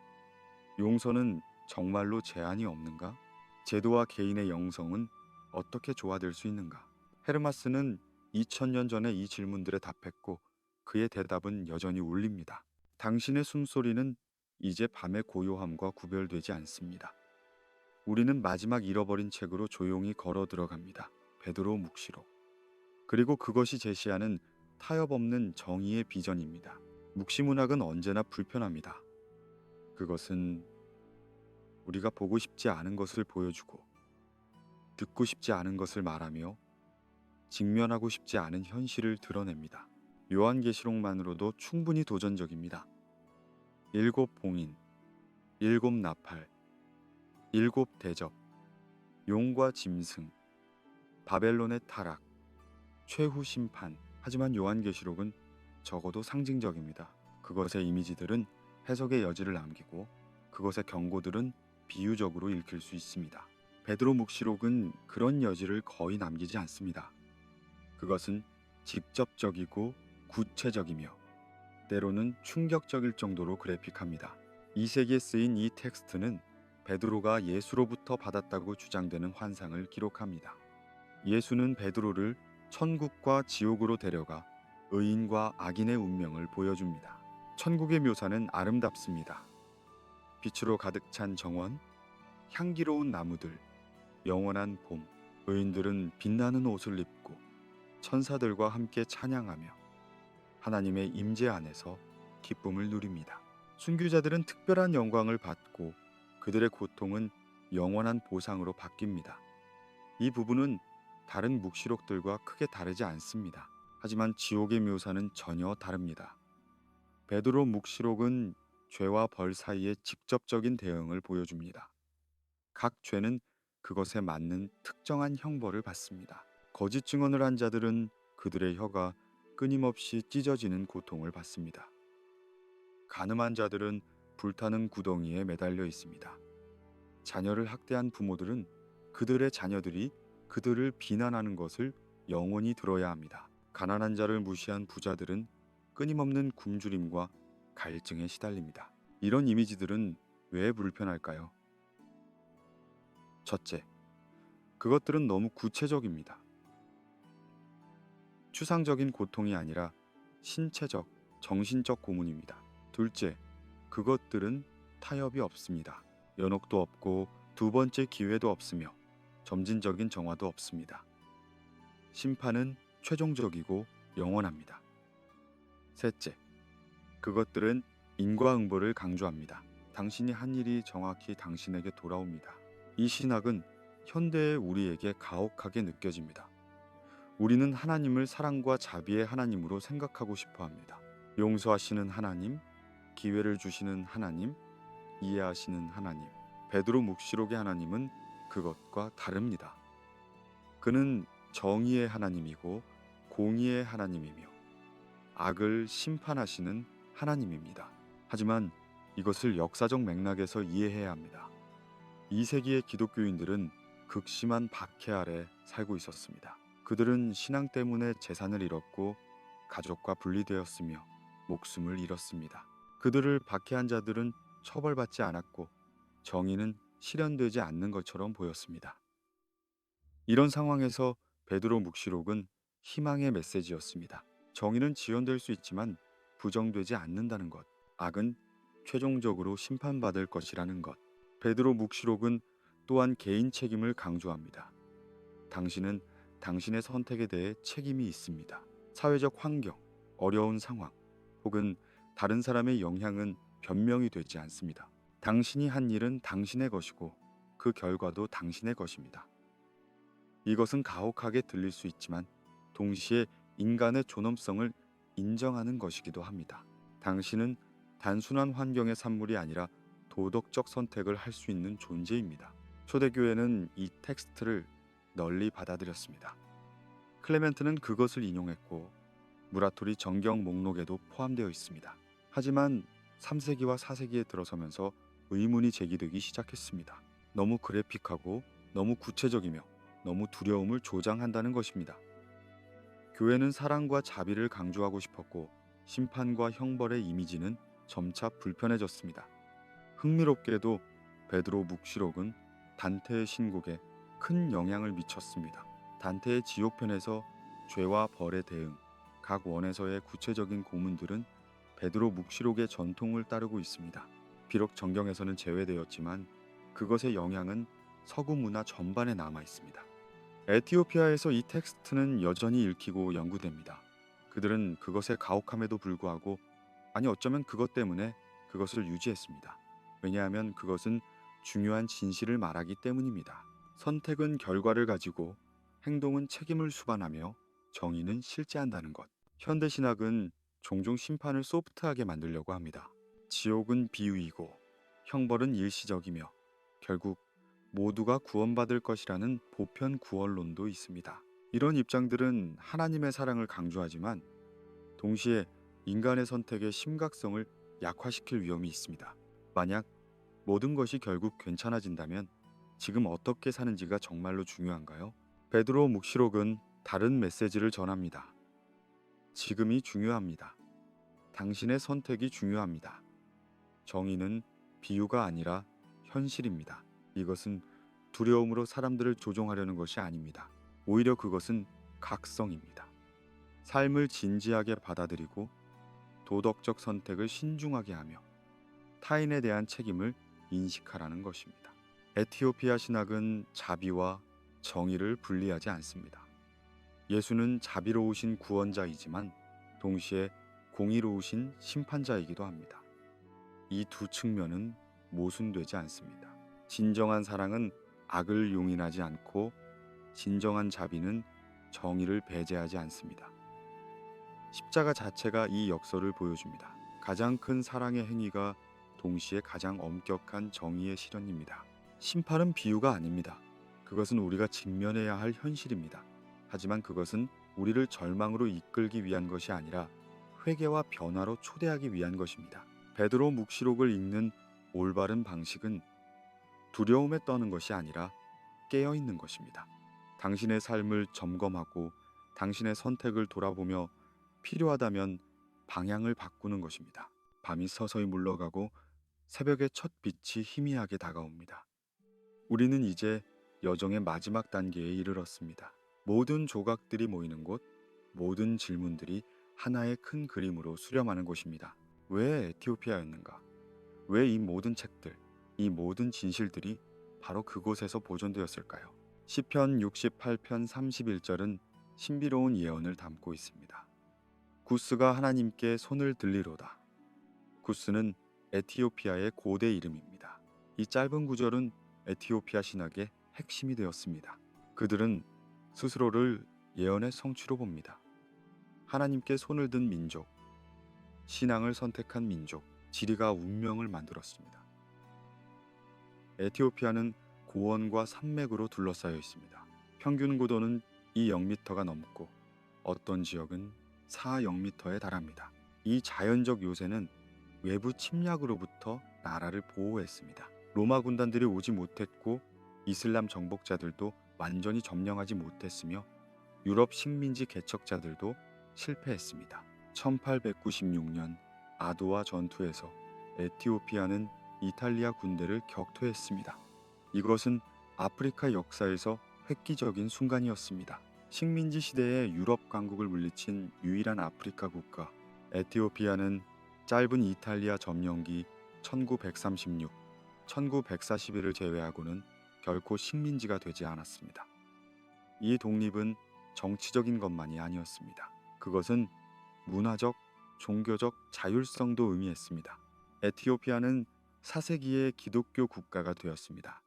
용서는 정말로 제한이 없는가? 제도와 개인의 영성은 어떻게 조화될 수 있는가? 헤르마스는 2000년 전에 이 질문들에 답했고, 그의 대답은 여전히 울립니다. 당신의 숨소리는 이제 밤의 고요함과 구별되지 않습니다. 우리는 마지막 잃어버린 책으로 조용히 걸어 들어갑니다. 베드로 묵시록. 그리고 그것이 제시하는 타협 없는 정의의 비전입니다. 묵시문학은 언제나 불편합니다. 그것은 우리가 보고 싶지 않은 것을 보여주고 듣고 싶지 않은 것을 말하며 직면하고 싶지 않은 현실을 드러냅니다. 요한계시록만으로도 충분히 도전적입니다. 7봉인, 7나팔, 7대접, 용과 짐승, 바벨론의 타락, 최후 심판. 하지만 요한계시록은 적어도 상징적입니다. 그것의 이미지들은 해석의 여지를 남기고 그것의 경고들은 비유적으로 읽힐 수 있습니다. 베드로 묵시록은 그런 여지를 거의 남기지 않습니다. 그것은 직접적이고 구체적이며 때로는 충격적일 정도로 그래픽합니다. 이 세기에 쓰인 이 텍스트는 베드로가 예수로부터 받았다고 주장되는 환상을 기록합니다. 예수는 베드로를 천국과 지옥으로 데려가 의인과 악인의 운명을 보여줍니다. 천국의 묘사는 아름답습니다. 빛으로 가득 찬 정원, 향기로운 나무들, 영원한 봄. 의인들은 빛나는 옷을 입고 천사들과 함께 찬양하며 하나님의 임재 안에서 기쁨을 누립니다. 순교자들은 특별한 영광을 받고 그들의 고통은 영원한 보상으로 바뀝니다. 이 부분은 다른 묵시록들과 크게 다르지 않습니다. 하지만 지옥의 묘사는 전혀 다릅니다. 베드로 묵시록은 죄와 벌 사이의 직접적인 대응을 보여줍니다. 각 죄는 그것에 맞는 특정한 형벌을 받습니다. 거짓 증언을 한 자들은 그들의 혀가 끊임없이 찢어지는 고통을 받습니다. 간음한 자들은 불타는 구덩이에 매달려 있습니다. 자녀를 학대한 부모들은 그들의 자녀들이 그들을 비난하는 것을 영원히 들어야 합니다. 가난한 자를 무시한 부자들은 끊임없는 굶주림과 갈증에 시달립니다. 이런 이미지들은 왜 불편할까요? 첫째, 그것들은 너무 구체적입니다. 추상적인 고통이 아니라 신체적, 정신적 고문입니다. 둘째, 그것들은 타협이 없습니다. 연옥도 없고 두 번째 기회도 없으며 점진적인 정화도 없습니다. 심판은 최종적이고 영원합니다. 셋째, 그것들은 인과응보를 강조합니다. 당신이 한 일이 정확히 당신에게 돌아옵니다. 이 신학은 현대의 우리에게 가혹하게 느껴집니다. 우리는 하나님을 사랑과 자비의 하나님으로 생각하고 싶어 합니다. 용서하시는 하나님, 기회를 주시는 하나님, 이해하시는 하나님. 베드로 묵시록의 하나님은 그것과 다릅니다. 그는 정의의 하나님이고 공의의 하나님이며 악을 심판하시는 하나님입니다. 하지만 이것을 역사적 맥락에서 이해해야 합니다. 2세기의 기독교인들은 극심한 박해 아래 살고 있었습니다. 그들은 신앙 때문에 재산을 잃었고 가족과 분리되었으며 목숨을 잃었습니다. 그들을 박해한 자들은 처벌받지 않았고 정의는 실현되지 않는 것처럼 보였습니다. 이런 상황에서 베드로 묵시록은 희망의 메시지였습니다. 정의는 지연될 수 있지만 부정되지 않는다는 것, 악은 최종적으로 심판받을 것이라는 것. 베드로 묵시록은 또한 개인 책임을 강조합니다. 당신은 당신의 선택에 대해 책임이 있습니다. 사회적 환경, 어려운 상황, 혹은 다른 사람의 영향은 변명이 되지 않습니다. 당신이 한 일은 당신의 것이고 그 결과도 당신의 것입니다. 이것은 가혹하게 들릴 수 있지만 동시에 인간의 존엄성을 인정하는 것이기도 합니다. 당신은 단순한 환경의 산물이 아니라 도덕적 선택을 할 수 있는 존재입니다. 초대교회는 이 텍스트를 널리 받아들였습니다. 클레멘트는 그것을 인용했고 무라토리 정경 목록에도 포함되어 있습니다. 하지만 3세기와 4세기에 들어서면서 의문이 제기되기 시작했습니다. 너무 그래픽하고 너무 구체적이며 너무 두려움을 조장한다는 것입니다. 교회는 사랑과 자비를 강조하고 싶었고 심판과 형벌의 이미지는 점차 불편해졌습니다. 흥미롭게도 베드로 묵시록은 단테의 신곡에 큰 영향을 미쳤습니다. 단테의 지옥편에서 죄와 벌의 대응, 각 원에서의 구체적인 고문들은 베드로 묵시록의 전통을 따르고 있습니다. 비록 정경에서는 제외되었지만 그것의 영향은 서구 문화 전반에 남아 있습니다. 에티오피아에서 이 텍스트는 여전히 읽히고 연구됩니다. 그들은 그것의 가혹함에도 불구하고 아니 어쩌면 그것 때문에 그것을 유지했습니다. 왜냐하면 그것은 중요한 진실을 말하기 때문입니다. 선택은 결과를 가지고 행동은 책임을 수반하며 정의는 실제한다는 것. 현대 신학은 종종 심판을 소프트하게 만들려고 합니다. 지옥은 비유이고 형벌은 일시적이며 결국 모두가 구원받을 것이라는 보편 구원론도 있습니다. 이런 입장들은 하나님의 사랑을 강조하지만 동시에 인간의 선택의 심각성을 약화시킬 위험이 있습니다. 만약 모든 것이 결국 괜찮아진다면 지금 어떻게 사는지가 정말로 중요한가요? 베드로 묵시록은 다른 메시지를 전합니다. 지금이 중요합니다. 당신의 선택이 중요합니다. 정의는 비유가 아니라 현실입니다. 이것은 두려움으로 사람들을 조종하려는 것이 아닙니다. 오히려 그것은 각성입니다. 삶을 진지하게 받아들이고 도덕적 선택을 신중하게 하며 타인에 대한 책임을 인식하라는 것입니다. 에티오피아 신학은 자비와 정의를 분리하지 않습니다. 예수는 자비로우신 구원자이지만 동시에 공의로우신 심판자이기도 합니다. 이 두 측면은 모순되지 않습니다. 진정한 사랑은 악을 용인하지 않고 진정한 자비는 정의를 배제하지 않습니다. 십자가 자체가 이 역설을 보여줍니다. 가장 큰 사랑의 행위가 동시에 가장 엄격한 정의의 실현입니다. 심판은 비유가 아닙니다. 그것은 우리가 직면해야 할 현실입니다. 하지만 그것은 우리를 절망으로 이끌기 위한 것이 아니라 회개와 변화로 초대하기 위한 것입니다. 베드로 묵시록을 읽는 올바른 방식은 두려움에 떠는 것이 아니라 깨어 있는 것입니다. 당신의 삶을 점검하고 당신의 선택을 돌아보며 필요하다면 방향을 바꾸는 것입니다. 밤이 서서히 물러가고 새벽의 첫 빛이 희미하게 다가옵니다. 우리는 이제 여정의 마지막 단계에 이르렀습니다. 모든 조각들이 모이는 곳, 모든 질문들이 하나의 큰 그림으로 수렴하는 곳입니다. 왜 에티오피아였는가? 왜 이 모든 책들, 이 모든 진실들이 바로 그곳에서 보존되었을까요? 시편 68편 31절은 신비로운 예언을 담고 있습니다. 구스가 하나님께 손을 들리로다. 구스는 에티오피아의 고대 이름입니다. 이 짧은 구절은 에티오피아 신학의 핵심이 되었습니다. 그들은 스스로를 예언의 성취로 봅니다. 하나님께 손을 든 민족, 신앙을 선택한 민족, 지리가 운명을 만들었습니다. 에티오피아는 고원과 산맥으로 둘러싸여 있습니다. 평균 고도는 2.0m가 넘고 어떤 지역은 4.0m에 달합니다. 이 자연적 요새는 외부 침략으로부터 나라를 보호했습니다. 로마 군단들이 오지 못했고 이슬람 정복자들도 완전히 점령하지 못했으며 유럽 식민지 개척자들도 실패했습니다. 1896년 아도와 전투에서 에티오피아는 이탈리아 군대를 격퇴했습니다. 이것은 아프리카 역사에서 획기적인 순간이었습니다. 식민지 시대에 유럽 강국을 물리친 유일한 아프리카 국가 에티오피아는 짧은 이탈리아 점령기 1936, 1941을 제외하고는 결코 식민지가 되지 않았습니다. 이 독립은 정치적인 것만이 아니었습니다. 그것은 문화적, 종교적 자율성도 의미했습니다. 에티오피아는 4세기의 기독교 국가가 되었습니다.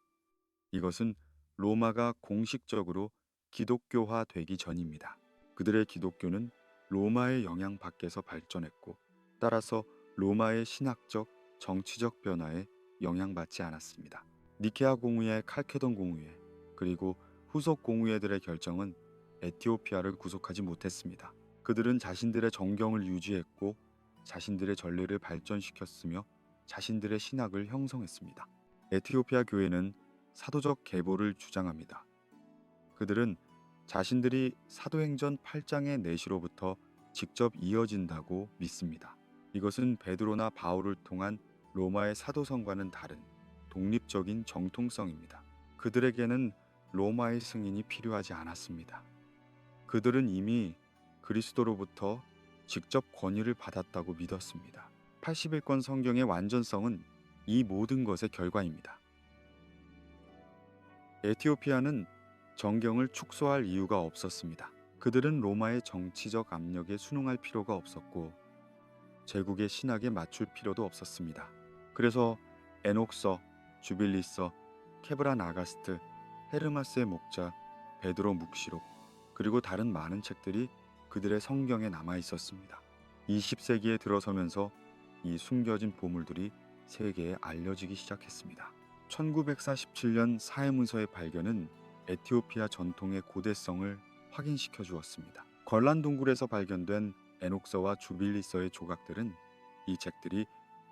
이것은 로마가 공식적으로 기독교화 되기 전입니다. 그들의 기독교는 로마의 영향 밖에서 발전했고 따라서 로마의 신학적, 정치적 변화에 영향받지 않았습니다. 니케아 공의회, 칼케돈 공의회, 그리고 후속 공의회들의 결정은 에티오피아를 구속하지 못했습니다. 그들은 자신들의 정경을 유지했고 자신들의 전례를 발전시켰으며 자신들의 신학을 형성했습니다. 에티오피아 교회는 사도적 계보를 주장합니다. 그들은 자신들이 사도행전 8장의 내시로부터 직접 이어진다고 믿습니다. 이것은 베드로나 바울을 통한 로마의 사도성과는 다른 독립적인 정통성입니다. 그들에게는 로마의 승인이 필요하지 않았습니다. 그들은 이미 그리스도로부터 직접 권위를 받았다고 믿었습니다. 81권 성경의 완전성은 이 모든 것의 결과입니다. 에티오피아는 정경을 축소할 이유가 없었습니다. 그들은 로마의 정치적 압력에 순응할 필요가 없었고 제국의 신학에 맞출 필요도 없었습니다. 그래서 에녹서, 주빌리서, 케브란 아가스트, 헤르마스의 목자, 베드로 묵시록, 그리고 다른 많은 책들이 그들의 성경에 남아 있었습니다. 20세기에 들어서면서 이 숨겨진 보물들이 세계에 알려지기 시작했습니다. 1947년 사해문서의 발견은 에티오피아 전통의 고대성을 확인시켜 주었습니다. 걸란 동굴에서 발견된 에녹서와 주빌리서의 조각들은 이 책들이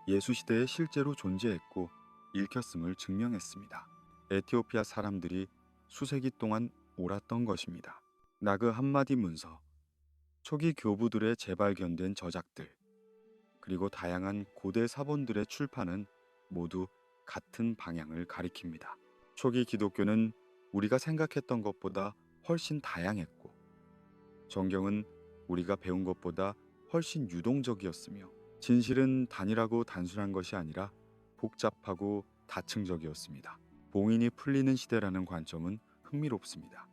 예수 시대에 실제로 존재했고 읽혔음을 증명했습니다. 에티오피아 사람들이 수세기 동안 옳았던 것입니다. 나그 한마디 문서, 초기 교부들의 재발견된 저작들, 그리고 다양한 고대 사본들의 출판은 모두 같은 방향을 가리킵니다. 초기 기독교는 우리가 생각했던 것보다 훨씬 다양했고, 성경은 우리가 배운 것보다 훨씬 유동적이었으며, 진실은 단일하고 단순한 것이 아니라 복잡하고 다층적이었습니다. 봉인이 풀리는 시대라는 관점은 흥미롭습니다.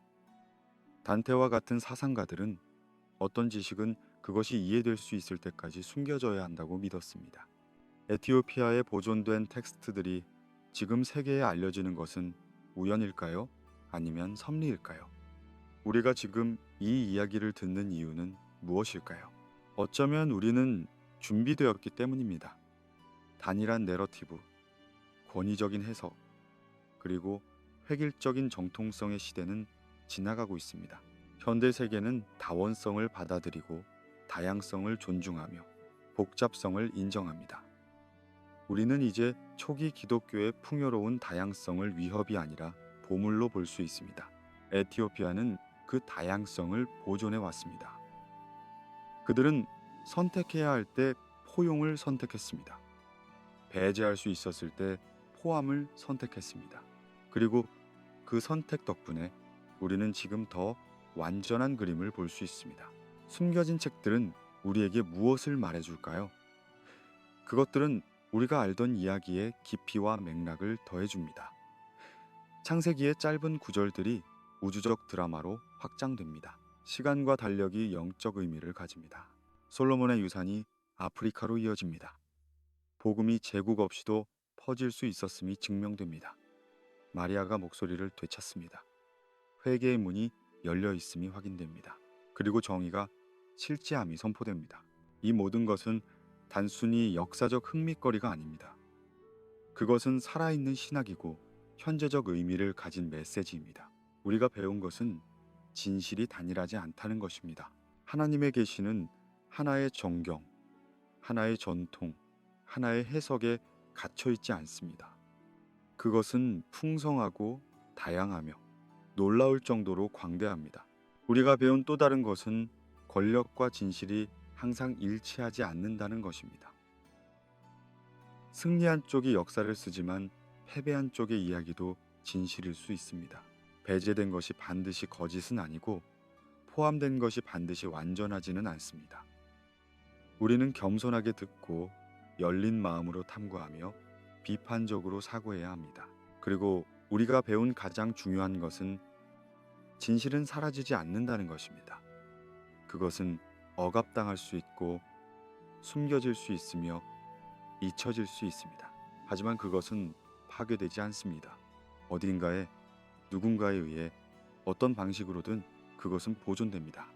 단테와 같은 사상가들은 어떤 지식은 그것이 이해될 수 있을 때까지 숨겨져야 한다고 믿었습니다. 에티오피아에 보존된 텍스트들이 지금 세계에 알려지는 것은 우연일까요? 아니면 섭리일까요? 우리가 지금 이 이야기를 듣는 이유는 무엇일까요? 어쩌면 우리는 준비되었기 때문입니다. 단일한 내러티브, 권위적인 해석, 그리고 획일적인 정통성의 시대는 지나가고 있습니다. 현대 세계는 다원성을 받아들이고 다양성을 존중하며 복잡성을 인정합니다. 우리는 이제 초기 기독교의 풍요로운 다양성을 위협이 아니라 보물로 볼 수 있습니다. 에티오피아는 그 다양성을 보존해 왔습니다. 그들은 선택해야 할 때 포용을 선택했습니다. 배제할 수 있었을 때 포함을 선택했습니다. 그리고 그 선택 덕분에 우리는 지금 더 완전한 그림을 볼 수 있습니다. 숨겨진 책들은 우리에게 무엇을 말해줄까요? 그것들은 우리가 알던 이야기의 깊이와 맥락을 더해줍니다. 창세기의 짧은 구절들이 우주적 드라마로 확장됩니다. 시간과 달력이 영적 의미를 가집니다. 솔로몬의 유산이 아프리카로 이어집니다. 복음이 제국 없이도 퍼질 수 있었음이 증명됩니다. 마리아가 목소리를 되찾습니다. 회개의 문이 열려 있음이 확인됩니다. 그리고 정의가 실제함이 선포됩니다. 이 모든 것은 단순히 역사적 흥미거리가 아닙니다. 그것은 살아있는 신학이고 현재적 의미를 가진 메시지입니다. 우리가 배운 것은 진실이 단일하지 않다는 것입니다. 하나님의 계시는 하나의 정경, 하나의 전통, 하나의 해석에 갇혀 있지 않습니다. 그것은 풍성하고 다양하며 놀라울 정도로 광대합니다. 우리가 배운 또 다른 것은 권력과 진실이 항상 일치하지 않는다는 것입니다. 승리한 쪽이 역사를 쓰지만 패배한 쪽의 이야기도 진실일 수 있습니다. 배제된 것이 반드시 거짓은 아니고 포함된 것이 반드시 완전하지는 않습니다. 우리는 겸손하게 듣고 열린 마음으로 탐구하며 비판적으로 사고해야 합니다. 그리고 우리가 배운 가장 중요한 것은 진실은 사라지지 않는다는 것입니다. 그것은 억압당할 수 있고 숨겨질 수 있으며 잊혀질 수 있습니다. 하지만 그것은 파괴되지 않습니다. 어딘가에 누군가에 의해 어떤 방식으로든 그것은 보존됩니다.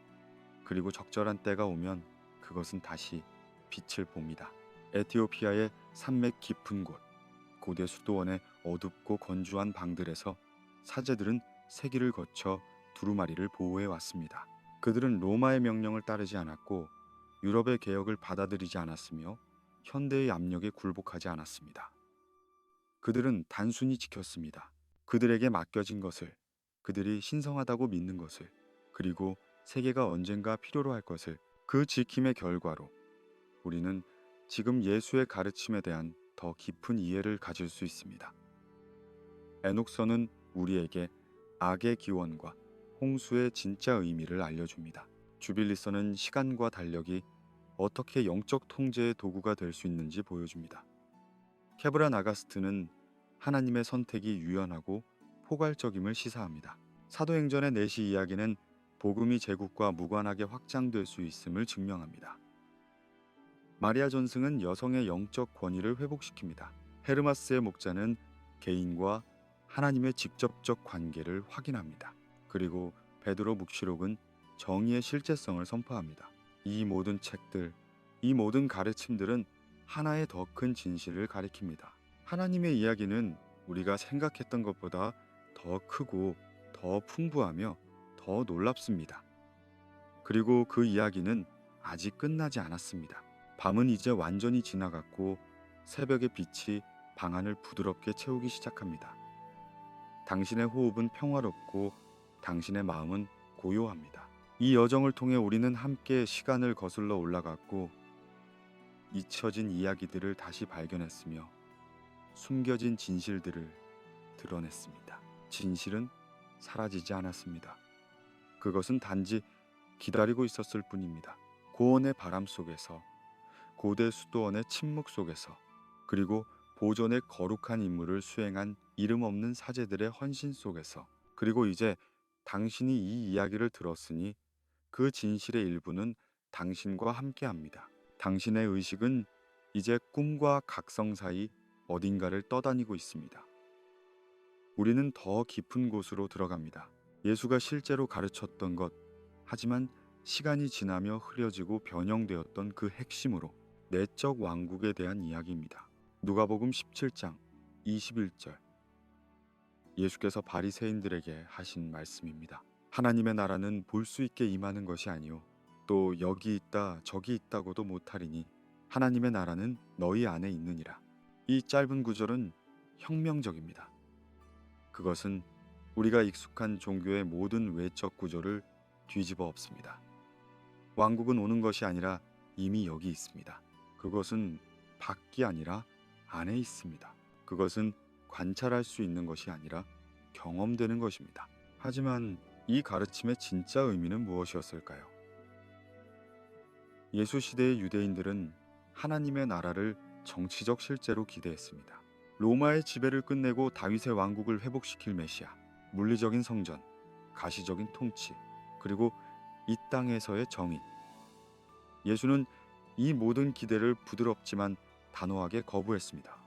그리고 적절한 때가 오면 그것은 다시 빛을 봅니다. 에티오피아의 산맥 깊은 곳, 고대 수도원의 어둡고 건조한 방들에서 사제들은 세기를 거쳐 두루마리를 보호해 왔습니다. 그들은 로마의 명령을 따르지 않았고 유럽의 개혁을 받아들이지 않았으며 현대의 압력에 굴복하지 않았습니다. 그들은 단순히 지켰습니다. 그들에게 맡겨진 것을, 그들이 신성하다고 믿는 것을, 그리고 세계가 언젠가 필요로 할 것을. 그 지킴의 결과로 우리는 지금 예수의 가르침에 대한 더 깊은 이해를 가질 수 있습니다. 에녹서는 우리에게 악의 기원과 홍수의 진짜 의미를 알려줍니다. 주빌리서는 시간과 달력이 어떻게 영적 통제의 도구가 될 수 있는지 보여줍니다. 케브란 아가스트는 하나님의 선택이 유연하고 포괄적임을 시사합니다. 사도행전의 내시 이야기는 복음이 제국과 무관하게 확장될 수 있음을 증명합니다. 마리아 전승은 여성의 영적 권위를 회복시킵니다. 헤르마스의 목자는 개인과 하나님의 직접적 관계를 확인합니다. 그리고 베드로 묵시록은 정의의 실제성을 선포합니다. 이 모든 책들, 이 모든 가르침들은 하나의 더 큰 진실을 가리킵니다. 하나님의 이야기는 우리가 생각했던 것보다 더 크고 더 풍부하며 더 놀랍습니다. 그리고 그 이야기는 아직 끝나지 않았습니다. 밤은 이제 완전히 지나갔고 새벽의 빛이 방 안을 부드럽게 채우기 시작합니다. 당신의 호흡은 평화롭고 당신의 마음은 고요합니다. 이 여정을 통해 우리는 함께 시간을 거슬러 올라갔고 잊혀진 이야기들을 다시 발견했으며 숨겨진 진실들을 드러냈습니다. 진실은 사라지지 않았습니다. 그것은 단지 기다리고 있었을 뿐입니다. 고원의 바람 속에서, 고대 수도원의 침묵 속에서, 그리고 보존의 거룩한 임무를 수행한 이름 없는 사제들의 헌신 속에서, 그리고 이제 당신이 이 이야기를 들었으니 그 진실의 일부는 당신과 함께합니다. 당신의 의식은 이제 꿈과 각성 사이 어딘가를 떠다니고 있습니다. 우리는 더 깊은 곳으로 들어갑니다. 예수가 실제로 가르쳤던 것, 하지만 시간이 지나며 흐려지고 변형되었던 그 핵심으로 내적 왕국에 대한 이야기입니다. 누가복음 17장 21절. 예수께서 바리새인들에게 하신 말씀입니다. 하나님의 나라는 볼 수 있게 임하는 것이 아니요 또 여기 있다 저기 있다고도 못하리니 하나님의 나라는 너희 안에 있느니라. 이 짧은 구절은 혁명적입니다. 그것은 우리가 익숙한 종교의 모든 외적 구조를 뒤집어 엎습니다. 왕국은 오는 것이 아니라 이미 여기 있습니다. 그것은 밖이 아니라 안에 있습니다. 그것은 관찰할 수 있는 것이 아니라 경험되는 것입니다. 하지만 이 가르침의 진짜 의미는 무엇이었을까요? 예수 시대의 유대인들은 하나님의 나라를 정치적 실제로 기대했습니다. 로마의 지배를 끝내고 다윗의 왕국을 회복시킬 메시아, 물리적인 성전, 가시적인 통치, 그리고 이 땅에서의 정의. 예수는 이 모든 기대를 부드럽지만 단호하게 거부했습니다.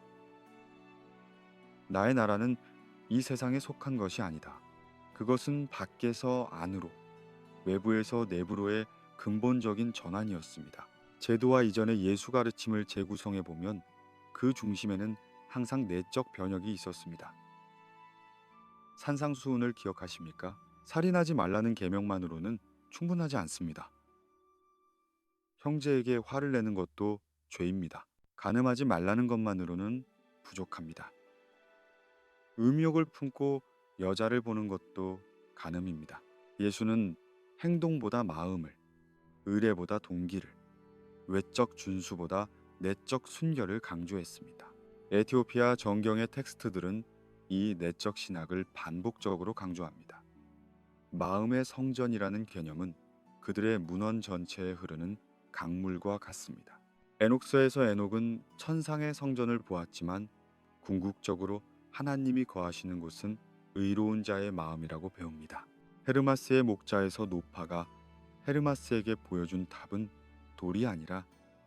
나의 나라는 이 세상에 속한 것이 아니다. 그것은 밖에서 안으로, 외부에서 내부로의 근본적인 전환이었습니다. 제도와 이전의 예수 가르침을 재구성해 보면 그 중심에는 항상 내적 변혁이 있었습니다. 산상수훈을 기억하십니까? 살인하지 말라는 계명만으로는 충분하지 않습니다. 형제에게 화를 내는 것도 죄입니다. 간음하지 말라는 것만으로는 부족합니다. 음욕을 품고 여자를 보는 것도 간음입니다. 예수는 행동보다 마음을, 의례보다 동기를, 외적 준수보다 내적 순결을 강조했습니다. 에티오피아 정경의 텍스트들은 이 내적 신학을 반복적으로 강조합니다. 마음의 성전이라는 개념은 그들의 문헌 전체에 흐르는 강물과 같습니다. 에녹서에서 에녹은 천상의 성전을 보았지만 궁극적으로 하나님이 거하시는 곳은 의로운 자의 마음이라고 배웁니다. 헤르마스의 목자에서 노파가 헤르마스에게 보여준 답은 돌이 아니라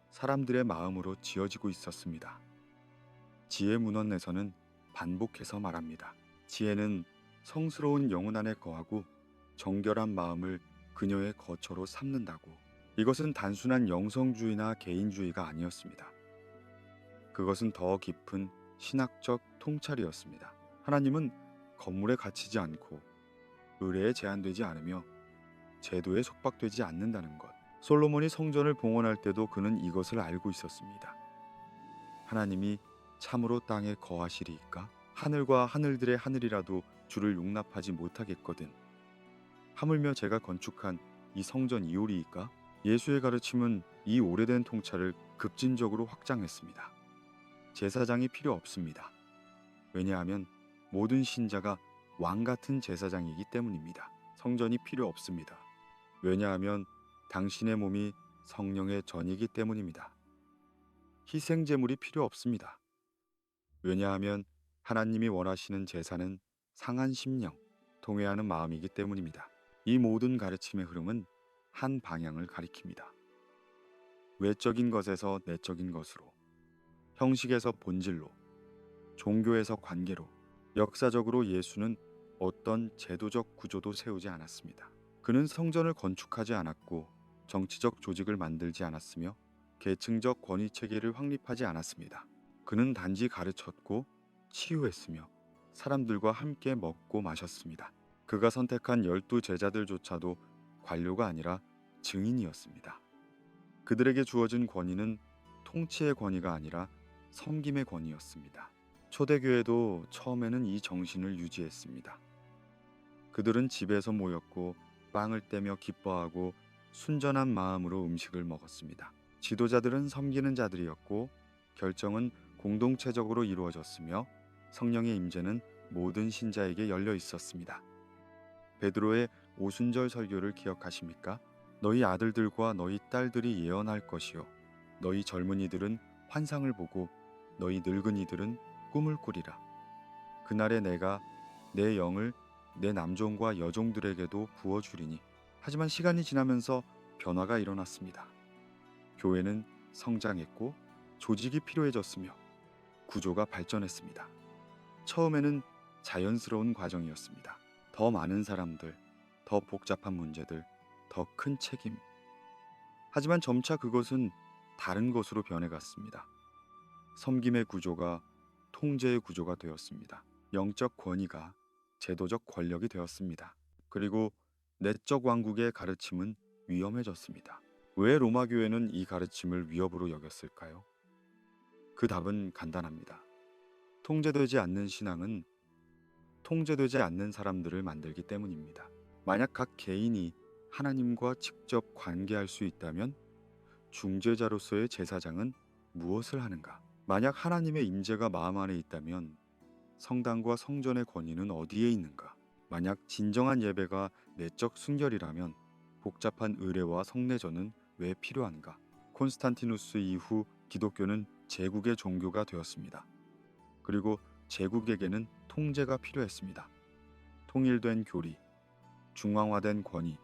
사람들의 마음으로 지어지고 있었습니다. 지혜 문헌에서는 반복해서 말합니다. 지혜는 성스러운 영혼 안에 거하고 정결한 마음을 그녀의 거처로 삼는다고. 이것은 단순한 영성주의나 개인주의가 아니었습니다. 그것은 더 깊은 신학적 통찰이었습니다. 하나님은 건물에 갇히지 않고 의례에 제한되지 않으며 제도에 속박되지 않는다는 것. 솔로몬이 성전을 봉헌할 때도 그는 이것을 알고 있었습니다. 하나님이 참으로 땅에 거하시리이까? 하늘과 하늘들의 하늘이라도 주를 용납하지 못하겠거든. 하물며 제가 건축한 이 성전 이오리이까? 예수의 가르침은 이 오래된 통찰을 급진적으로 확장했습니다. 제사장이 필요 없습니다. 왜냐하면 모든 신자가 왕 같은 제사장이기 때문입니다. 성전이 필요 없습니다. 왜냐하면 당신의 몸이 성령의 전이기 때문입니다. 희생 제물이 필요 없습니다. 왜냐하면 하나님이 원하시는 제사는 상한 심령, 통회하는 마음이기 때문입니다. 이 모든 가르침의 흐름은 한 방향을 가리킵니다. 외적인 것에서 내적인 것으로, 형식에서 본질로, 종교에서 관계로. 역사적으로 예수는 어떤 제도적 구조도 세우지 않았습니다. 그는 성전을 건축하지 않았고 정치적 조직을 만들지 않았으며 계층적 권위 체계를 확립하지 않았습니다. 그는 단지 가르쳤고 치유했으며 사람들과 함께 먹고 마셨습니다. 그가 선택한 12제자들조차도 관료가 아니라 증인이었습니다. 그들에게 주어진 권위는 통치의 권위가 아니라 섬김의 권위였습니다. 초대교회도 처음에는 이 정신을 유지했습니다. 그들은 집에서 모였고 빵을 떼며 기뻐하고 순전한 마음으로 음식을 먹었습니다. 지도자들은 섬기는 자들이었고 결정은 공동체적으로 이루어졌으며 성령의 임재는 모든 신자에게 열려 있었습니다. 베드로의 오순절 설교를 기억하십니까? 너희 아들들과 너희 딸들이 예언할 것이요 너희 젊은이들은 환상을 보고 너희 늙은이들은 꿈을 꾸리라. 그날에 내가 내 영을 내 남종과 여종들에게도 부어주리니. 하지만 시간이 지나면서 변화가 일어났습니다. 교회는 성장했고 조직이 필요해졌으며 구조가 발전했습니다. 처음에는 자연스러운 과정이었습니다. 더 많은 사람들, 더 복잡한 문제들, 더 큰 책임. 하지만 점차 그것은 다른 것으로 변해갔습니다. 섬김의 구조가 통제의 구조가 되었습니다. 영적 권위가 제도적 권력이 되었습니다. 그리고 내적 왕국의 가르침은 위험해졌습니다. 왜 로마 교회는 이 가르침을 위협으로 여겼을까요? 그 답은 간단합니다. 통제되지 않는 신앙은 통제되지 않는 사람들을 만들기 때문입니다. 만약 각 개인이 하나님과 직접 관계할 수 있다면 중재자로서의 제사장은 무엇을 하는가? 만약 하나님의 임재가 마음 안에 있다면 성당과 성전의 권위는 어디에 있는가? 만약 진정한 예배가 내적 순결이라면 복잡한 의례와 성례전은 왜 필요한가? 콘스탄티누스 이후 기독교는 제국의 종교가 되었습니다. 그리고 제국에게는 통제가 필요했습니다. 통일된 교리, 중앙화된 권위,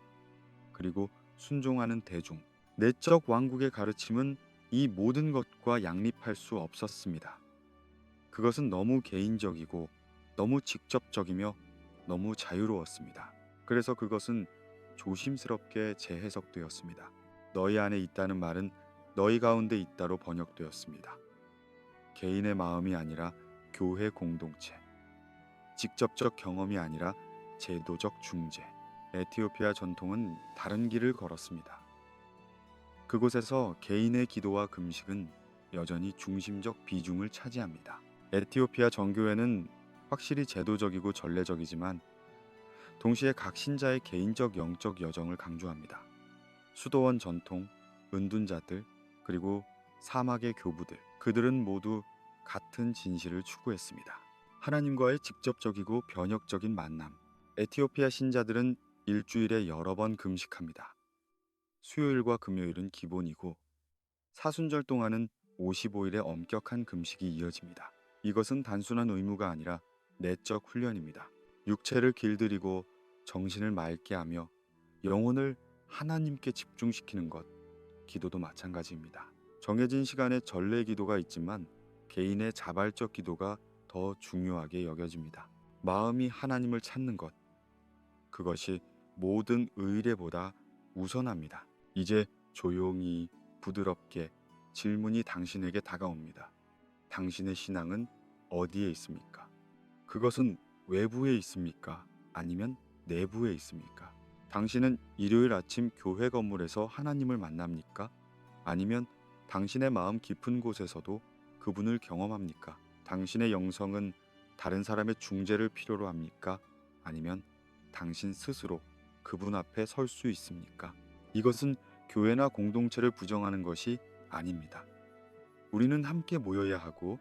그리고 순종하는 대중. 내적 왕국의 가르침은 이 모든 것과 양립할 수 없었습니다. 그것은 너무 개인적이고 너무 직접적이며 너무 자유로웠습니다. 그래서 그것은 조심스럽게 재해석되었습니다. 너희 안에 있다는 말은 너희 가운데 있다로 번역되었습니다. 개인의 마음이 아니라 교회 공동체, 직접적 경험이 아니라 제도적 중재. 에티오피아 전통은 다른 길을 걸었습니다. 그곳에서 개인의 기도와 금식은 여전히 중심적 비중을 차지합니다. 에티오피아 정교회는 확실히 제도적이고 전례적이지만 동시에 각 신자의 개인적 영적 여정을 강조합니다. 수도원 전통, 은둔자들, 그리고 사막의 교부들, 그들은 모두 같은 진실을 추구했습니다. 하나님과의 직접적이고 변혁적인 만남. 에티오피아 신자들은 일주일에 여러 번 금식합니다. 수요일과 금요일은 기본이고 사순절 동안은 55일의 엄격한 금식이 이어집니다. 이것은 단순한 의무가 아니라 내적 훈련입니다. 육체를 길들이고 정신을 맑게 하며 영혼을 하나님께 집중시키는 것, 기도도 마찬가지입니다. 정해진 시간에 전례 기도가 있지만 개인의 자발적 기도가 더 중요하게 여겨집니다. 마음이 하나님을 찾는 것, 그것이 모든 의례보다 우선합니다. 이제 조용히 부드럽게 질문이 당신에게 다가옵니다. 당신의 신앙은 어디에 있습니까? 그것은 외부에 있습니까? 아니면 내부에 있습니까? 당신은 일요일 아침 교회 건물에서 하나님을 만납니까? 아니면 당신의 마음 깊은 곳에서도 그분을 경험합니까? 당신의 영성은 다른 사람의 중재를 필요로 합니까? 아니면 당신 스스로 그분 앞에 설 수 있습니까? 이것은 교회나 공동체를 부정하는 것이 아닙니다. 우리는 함께 모여야 하고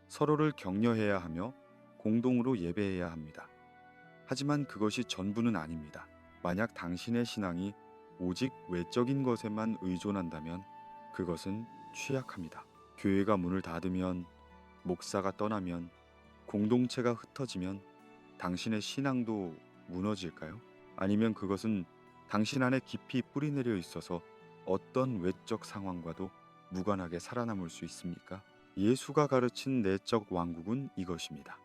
서로를 격려해야 하며 공동으로 예배해야 합니다. 하지만 그것이 전부는 아닙니다. 만약 당신의 신앙이 오직 외적인 것에만 의존한다면 그것은 취약합니다. 교회가 문을 닫으면, 목사가 떠나면, 공동체가 흩어지면 당신의 신앙도 무너질까요? 아니면 그것은 당신 안에 깊이 뿌리내려 있어서 어떤 외적 상황과도 무관하게 살아남을 수 있습니까? 예수가 가르친 내적 왕국은 이것입니다.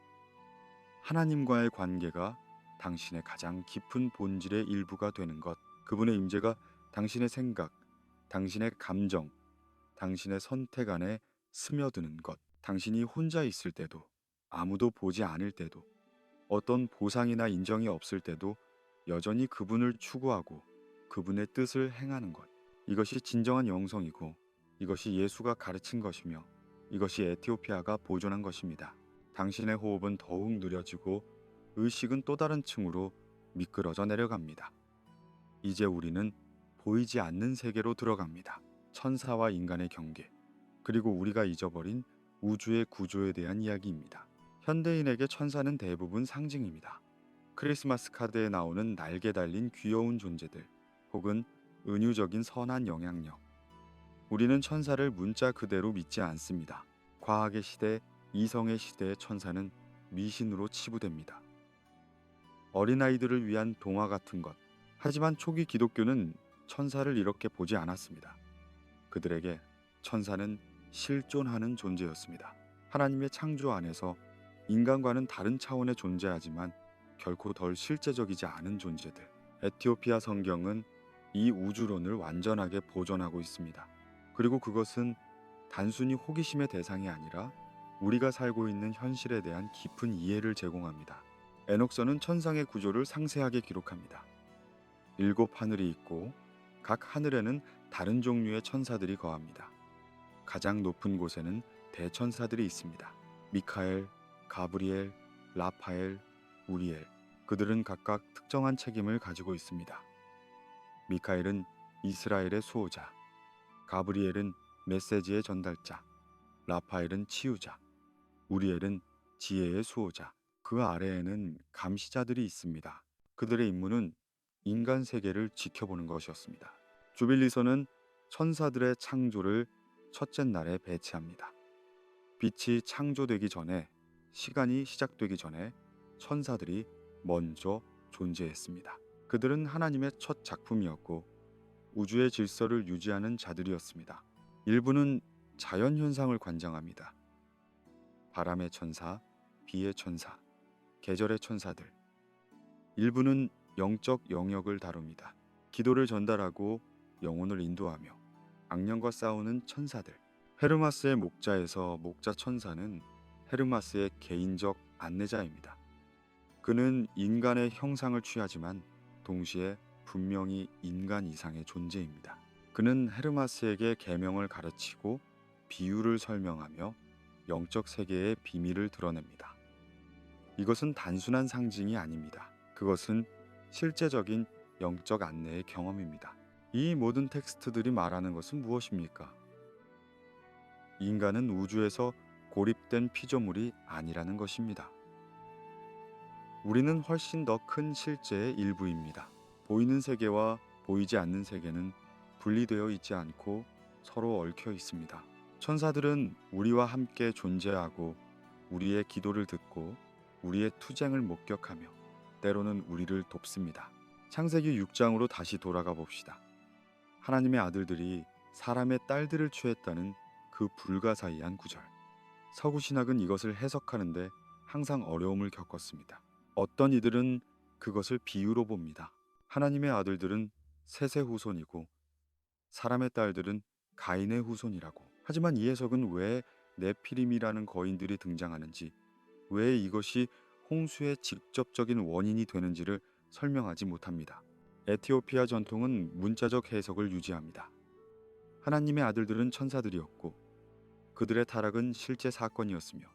하나님과의 관계가 당신의 가장 깊은 본질의 일부가 되는 것, 그분의 임재가 당신의 생각, 당신의 감정, 당신의 선택 안에 스며드는 것, 당신이 혼자 있을 때도, 아무도 보지 않을 때도, 어떤 보상이나 인정이 없을 때도 여전히 그분을 추구하고 그분의 뜻을 행하는 것. 이것이 진정한 영성이고 이것이 예수가 가르친 것이며 이것이 에티오피아가 보존한 것입니다. 당신의 호흡은 더욱 느려지고 의식은 또 다른 층으로 미끄러져 내려갑니다. 이제 우리는 보이지 않는 세계로 들어갑니다. 천사와 인간의 경계, 그리고 우리가 잊어버린 우주의 구조에 대한 이야기입니다. 현대인에게 천사는 대부분 상징입니다. 크리스마스 카드에 나오는 날개 달린 귀여운 존재들, 혹은 은유적인 선한 영향력. 우리는 천사를 문자 그대로 믿지 않습니다. 과학의 시대, 이성의 시대의 천사는 미신으로 치부됩니다. 어린아이들을 위한 동화 같은 것. 하지만 초기 기독교는 천사를 이렇게 보지 않았습니다. 그들에게 천사는 실존하는 존재였습니다. 하나님의 창조 안에서 인간과는 다른 차원의 존재하지만 결코 덜 실제적이지 않은 존재들. 에티오피아 성경은 이 우주론을 완전하게 보존하고 있습니다. 그리고 그것은 단순히 호기심의 대상이 아니라 우리가 살고 있는 현실에 대한 깊은 이해를 제공합니다. 에녹서는 천상의 구조를 상세하게 기록합니다. 7 하늘이 있고 각 하늘에는 다른 종류의 천사들이 거합니다. 가장 높은 곳에는 대천사들이 있습니다. 미카엘, 가브리엘, 라파엘, 우리엘. 그들은 각각 특정한 책임을 가지고 있습니다. 미카엘은 이스라엘의 수호자, 가브리엘은 메시지의 전달자, 라파엘은 치유자, 우리엘은 지혜의 수호자. 그 아래에는 감시자들이 있습니다. 그들의 임무는 인간 세계를 지켜보는 것이었습니다. 주빌리서는 천사들의 창조를 첫째 날에 배치합니다. 빛이 창조되기 전에, 시간이 시작되기 전에 천사들이 먼저 존재했습니다. 그들은 하나님의 첫 작품이었고 우주의 질서를 유지하는 자들이었습니다. 일부는 자연 현상을 관장합니다. 바람의 천사, 비의 천사, 계절의 천사들. 일부는 영적 영역을 다룹니다. 기도를 전달하고 영혼을 인도하며 악령과 싸우는 천사들. 헤르마스의 목자에서 목자 천사는 헤르마스의 개인적 안내자입니다. 그는 인간의 형상을 취하지만 동시에 분명히 인간 이상의 존재입니다. 그는 헤르마스에게 계명을 가르치고 비유를 설명하며 영적 세계의 비밀을 드러냅니다. 이것은 단순한 상징이 아닙니다. 그것은 실제적인 영적 안내의 경험입니다. 이 모든 텍스트들이 말하는 것은 무엇입니까? 인간은 우주에서 고립된 피조물이 아니라는 것입니다. 우리는 훨씬 더 큰 실제의 일부입니다. 보이는 세계와 보이지 않는 세계는 분리되어 있지 않고 서로 얽혀 있습니다. 천사들은 우리와 함께 존재하고 우리의 기도를 듣고 우리의 투쟁을 목격하며 때로는 우리를 돕습니다. 창세기 6장으로 다시 돌아가 봅시다. 하나님의 아들들이 사람의 딸들을 취했다는 그 불가사의한 구절. 서구 신학은 이것을 해석하는데 항상 어려움을 겪었습니다. 어떤 이들은 그것을 비유로 봅니다. 하나님의 아들들은 셋의 후손이고 사람의 딸들은 가인의 후손이라고. 하지만 이 해석은 왜 네피림이라는 거인들이 등장하는지, 왜 이것이 홍수의 직접적인 원인이 되는지를 설명하지 못합니다. 에티오피아 전통은 문자적 해석을 유지합니다. 하나님의 아들들은 천사들이었고 그들의 타락은 실제 사건이었으며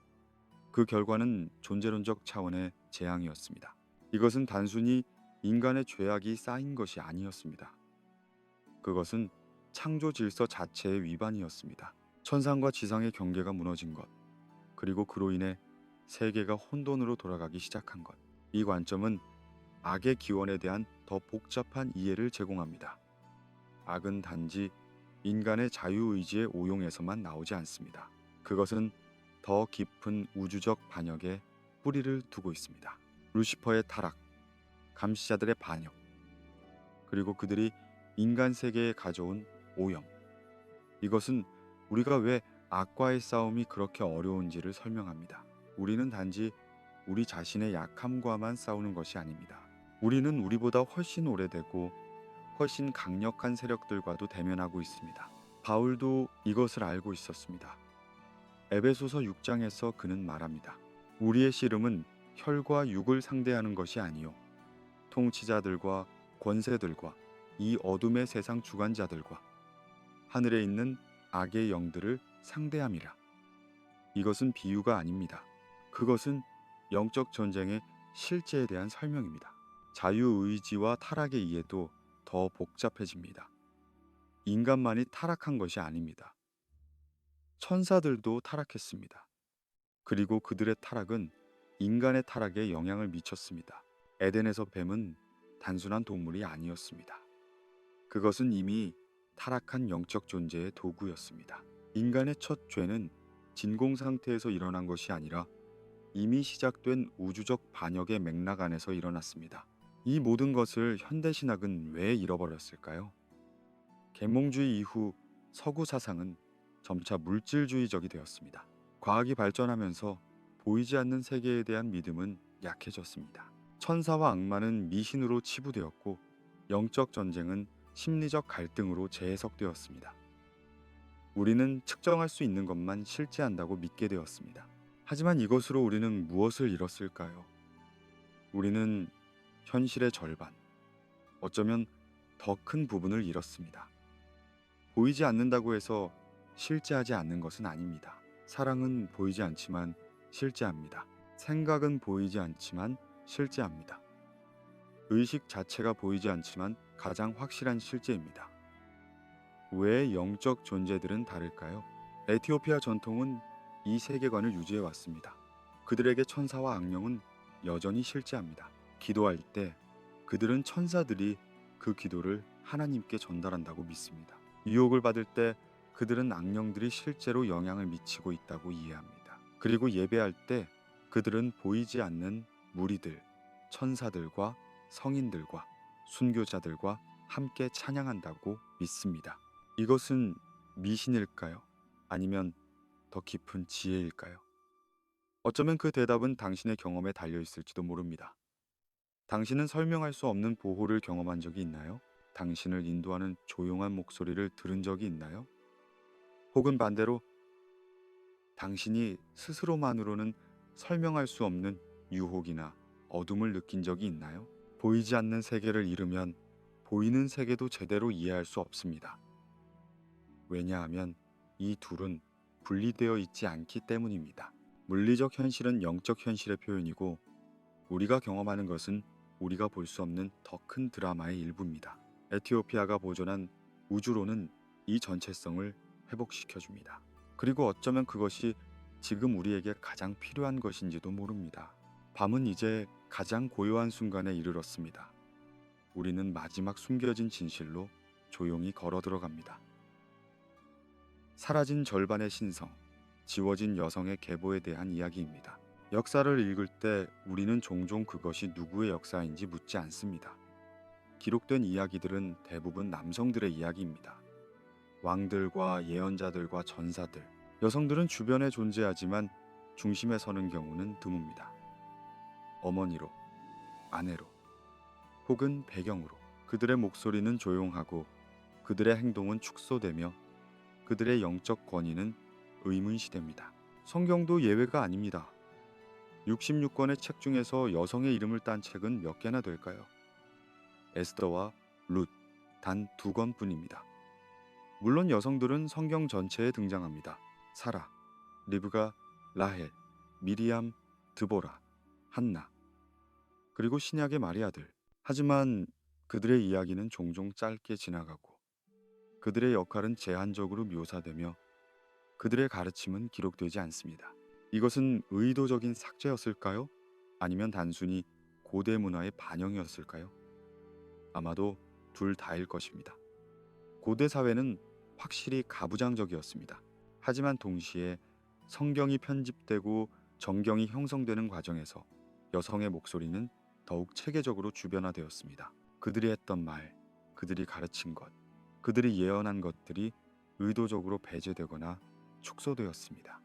그 결과는 존재론적 차원의 재앙이었습니다. 이것은 단순히 인간의 죄악이 쌓인 것이 아니었습니다. 그것은 창조 질서 자체의 위반이었습니다. 천상과 지상의 경계가 무너진 것, 그리고 그로 인해 세계가 혼돈으로 돌아가기 시작한 것. 이 관점은 악의 기원에 대한 더 복잡한 이해를 제공합니다. 악은 단지 인간의 자유의지의 오용에서만 나오지 않습니다. 그것은 더 깊은 우주적 반역에 뿌리를 두고 있습니다. 루시퍼의 타락, 감시자들의 반역, 그리고 그들이 인간 세계에 가져온 오염. 이것은 우리가 왜 악과의 싸움이 그렇게 어려운지를 설명합니다. 우리는 단지 우리 자신의 약함과만 싸우는 것이 아닙니다. 우리는 우리보다 훨씬 오래되고 훨씬 강력한 세력들과도 대면하고 있습니다. 바울도 이것을 알고 있었습니다. 에베소서 6장에서 그는 말합니다. 우리의 씨름은 혈과 육을 상대하는 것이 아니요 통치자들과 권세들과 이 어둠의 세상 주관자들과 하늘에 있는 악의 영들을 상대함이라. 이것은 비유가 아닙니다. 그것은 영적 전쟁의 실제에 대한 설명입니다. 자유의지와 타락의 이해도 더 복잡해집니다. 인간만이 타락한 것이 아닙니다. 천사들도 타락했습니다. 그리고 그들의 타락은 인간의 타락에 영향을 미쳤습니다. 에덴에서 뱀은 단순한 동물이 아니었습니다. 그것은 이미 타락한 영적 존재의 도구였습니다. 인간의 첫 죄는 진공 상태에서 일어난 것이 아니라 이미 시작된 우주적 반역의 맥락 안에서 일어났습니다. 이 모든 것을 현대신학은 왜 잃어버렸을까요? 계몽주의 이후 서구 사상은 점차 물질주의적이 되었습니다. 과학이 발전하면서 보이지 않는 세계에 대한 믿음은 약해졌습니다. 천사와 악마는 미신으로 치부되었고 영적 전쟁은 심리적 갈등으로 재해석되었습니다. 우리는 측정할 수 있는 것만 실제한다고 믿게 되었습니다. 하지만 이것으로 우리는 무엇을 잃었을까요? 우리는 현실의 절반, 어쩌면 더 큰 부분을 잃었습니다. 보이지 않는다고 해서 실제하지 않는 것은 아닙니다. 사랑은 보이지 않지만 실제합니다. 생각은 보이지 않지만 실제합니다. 의식 자체가 보이지 않지만 가장 확실한 실제입니다. 왜 영적 존재들은 다를까요? 에티오피아 전통은 이 세계관을 유지해 왔습니다. 그들에게 천사와 악령은 여전히 실제합니다. 기도할 때 그들은 천사들이 그 기도를 하나님께 전달한다고 믿습니다. 유혹을 받을 때 그들은 악령들이 실제로 영향을 미치고 있다고 이해합니다. 그리고 예배할 때 그들은 보이지 않는 무리들, 천사들과 성인들과 순교자들과 함께 찬양한다고 믿습니다. 이것은 미신일까요? 아니면 더 깊은 지혜일까요? 어쩌면 그 대답은 당신의 경험에 달려 있을지도 모릅니다. 당신은 설명할 수 없는 보호를 경험한 적이 있나요? 당신을 인도하는 조용한 목소리를 들은 적이 있나요? 혹은 반대로 당신이 스스로만으로는 설명할 수 없는 유혹이나 어둠을 느낀 적이 있나요? 보이지 않는 세계를 잃으면 보이는 세계도 제대로 이해할 수 없습니다. 왜냐하면 이 둘은 분리되어 있지 않기 때문입니다. 물리적 현실은 영적 현실의 표현이고 우리가 경험하는 것은 우리가 볼 수 없는 더 큰 드라마의 일부입니다. 에티오피아가 보존한 우주론은 이 전체성을 회복시켜줍니다. 그리고 어쩌면 그것이 지금 우리에게 가장 필요한 것인지도 모릅니다. 밤은 이제 가장 고요한 순간에 이르렀습니다. 우리는 마지막 숨겨진 진실로 조용히 걸어 들어갑니다. 사라진 절반의 신성, 지워진 여성의 계보에 대한 이야기입니다. 역사를 읽을 때 우리는 종종 그것이 누구의 역사인지 묻지 않습니다. 기록된 이야기들은 대부분 남성들의 이야기입니다. 왕들과 예언자들과 전사들, 여성들은 주변에 존재하지만 중심에 서는 경우는 드뭅니다. 어머니로, 아내로, 혹은 배경으로 그들의 목소리는 조용하고 그들의 행동은 축소되며 그들의 영적 권위는 의문시됩니다. 성경도 예외가 아닙니다. 66권의 책 중에서 여성의 이름을 딴 책은 몇 개나 될까요? 에스더와 룻, 단 2권뿐입니다. 물론 여성들은 성경 전체에 등장합니다. 사라, 리브가, 라헬, 미리암, 드보라, 한나, 그리고 신약의 마리아들. 하지만 그들의 이야기는 종종 짧게 지나가고 그들의 역할은 제한적으로 묘사되며 그들의 가르침은 기록되지 않습니다. 이것은 의도적인 삭제였을까요? 아니면 단순히 고대 문화의 반영이었을까요? 아마도 둘 다일 것입니다. 고대 사회는 확실히 가부장적이었습니다. 하지만 동시에 성경이 편집되고 정경이 형성되는 과정에서 여성의 목소리는 더욱 체계적으로 주변화되었습니다. 그들이 했던 말, 그들이 가르친 것, 그들이 예언한 것들이 의도적으로 배제되거나 축소되었습니다.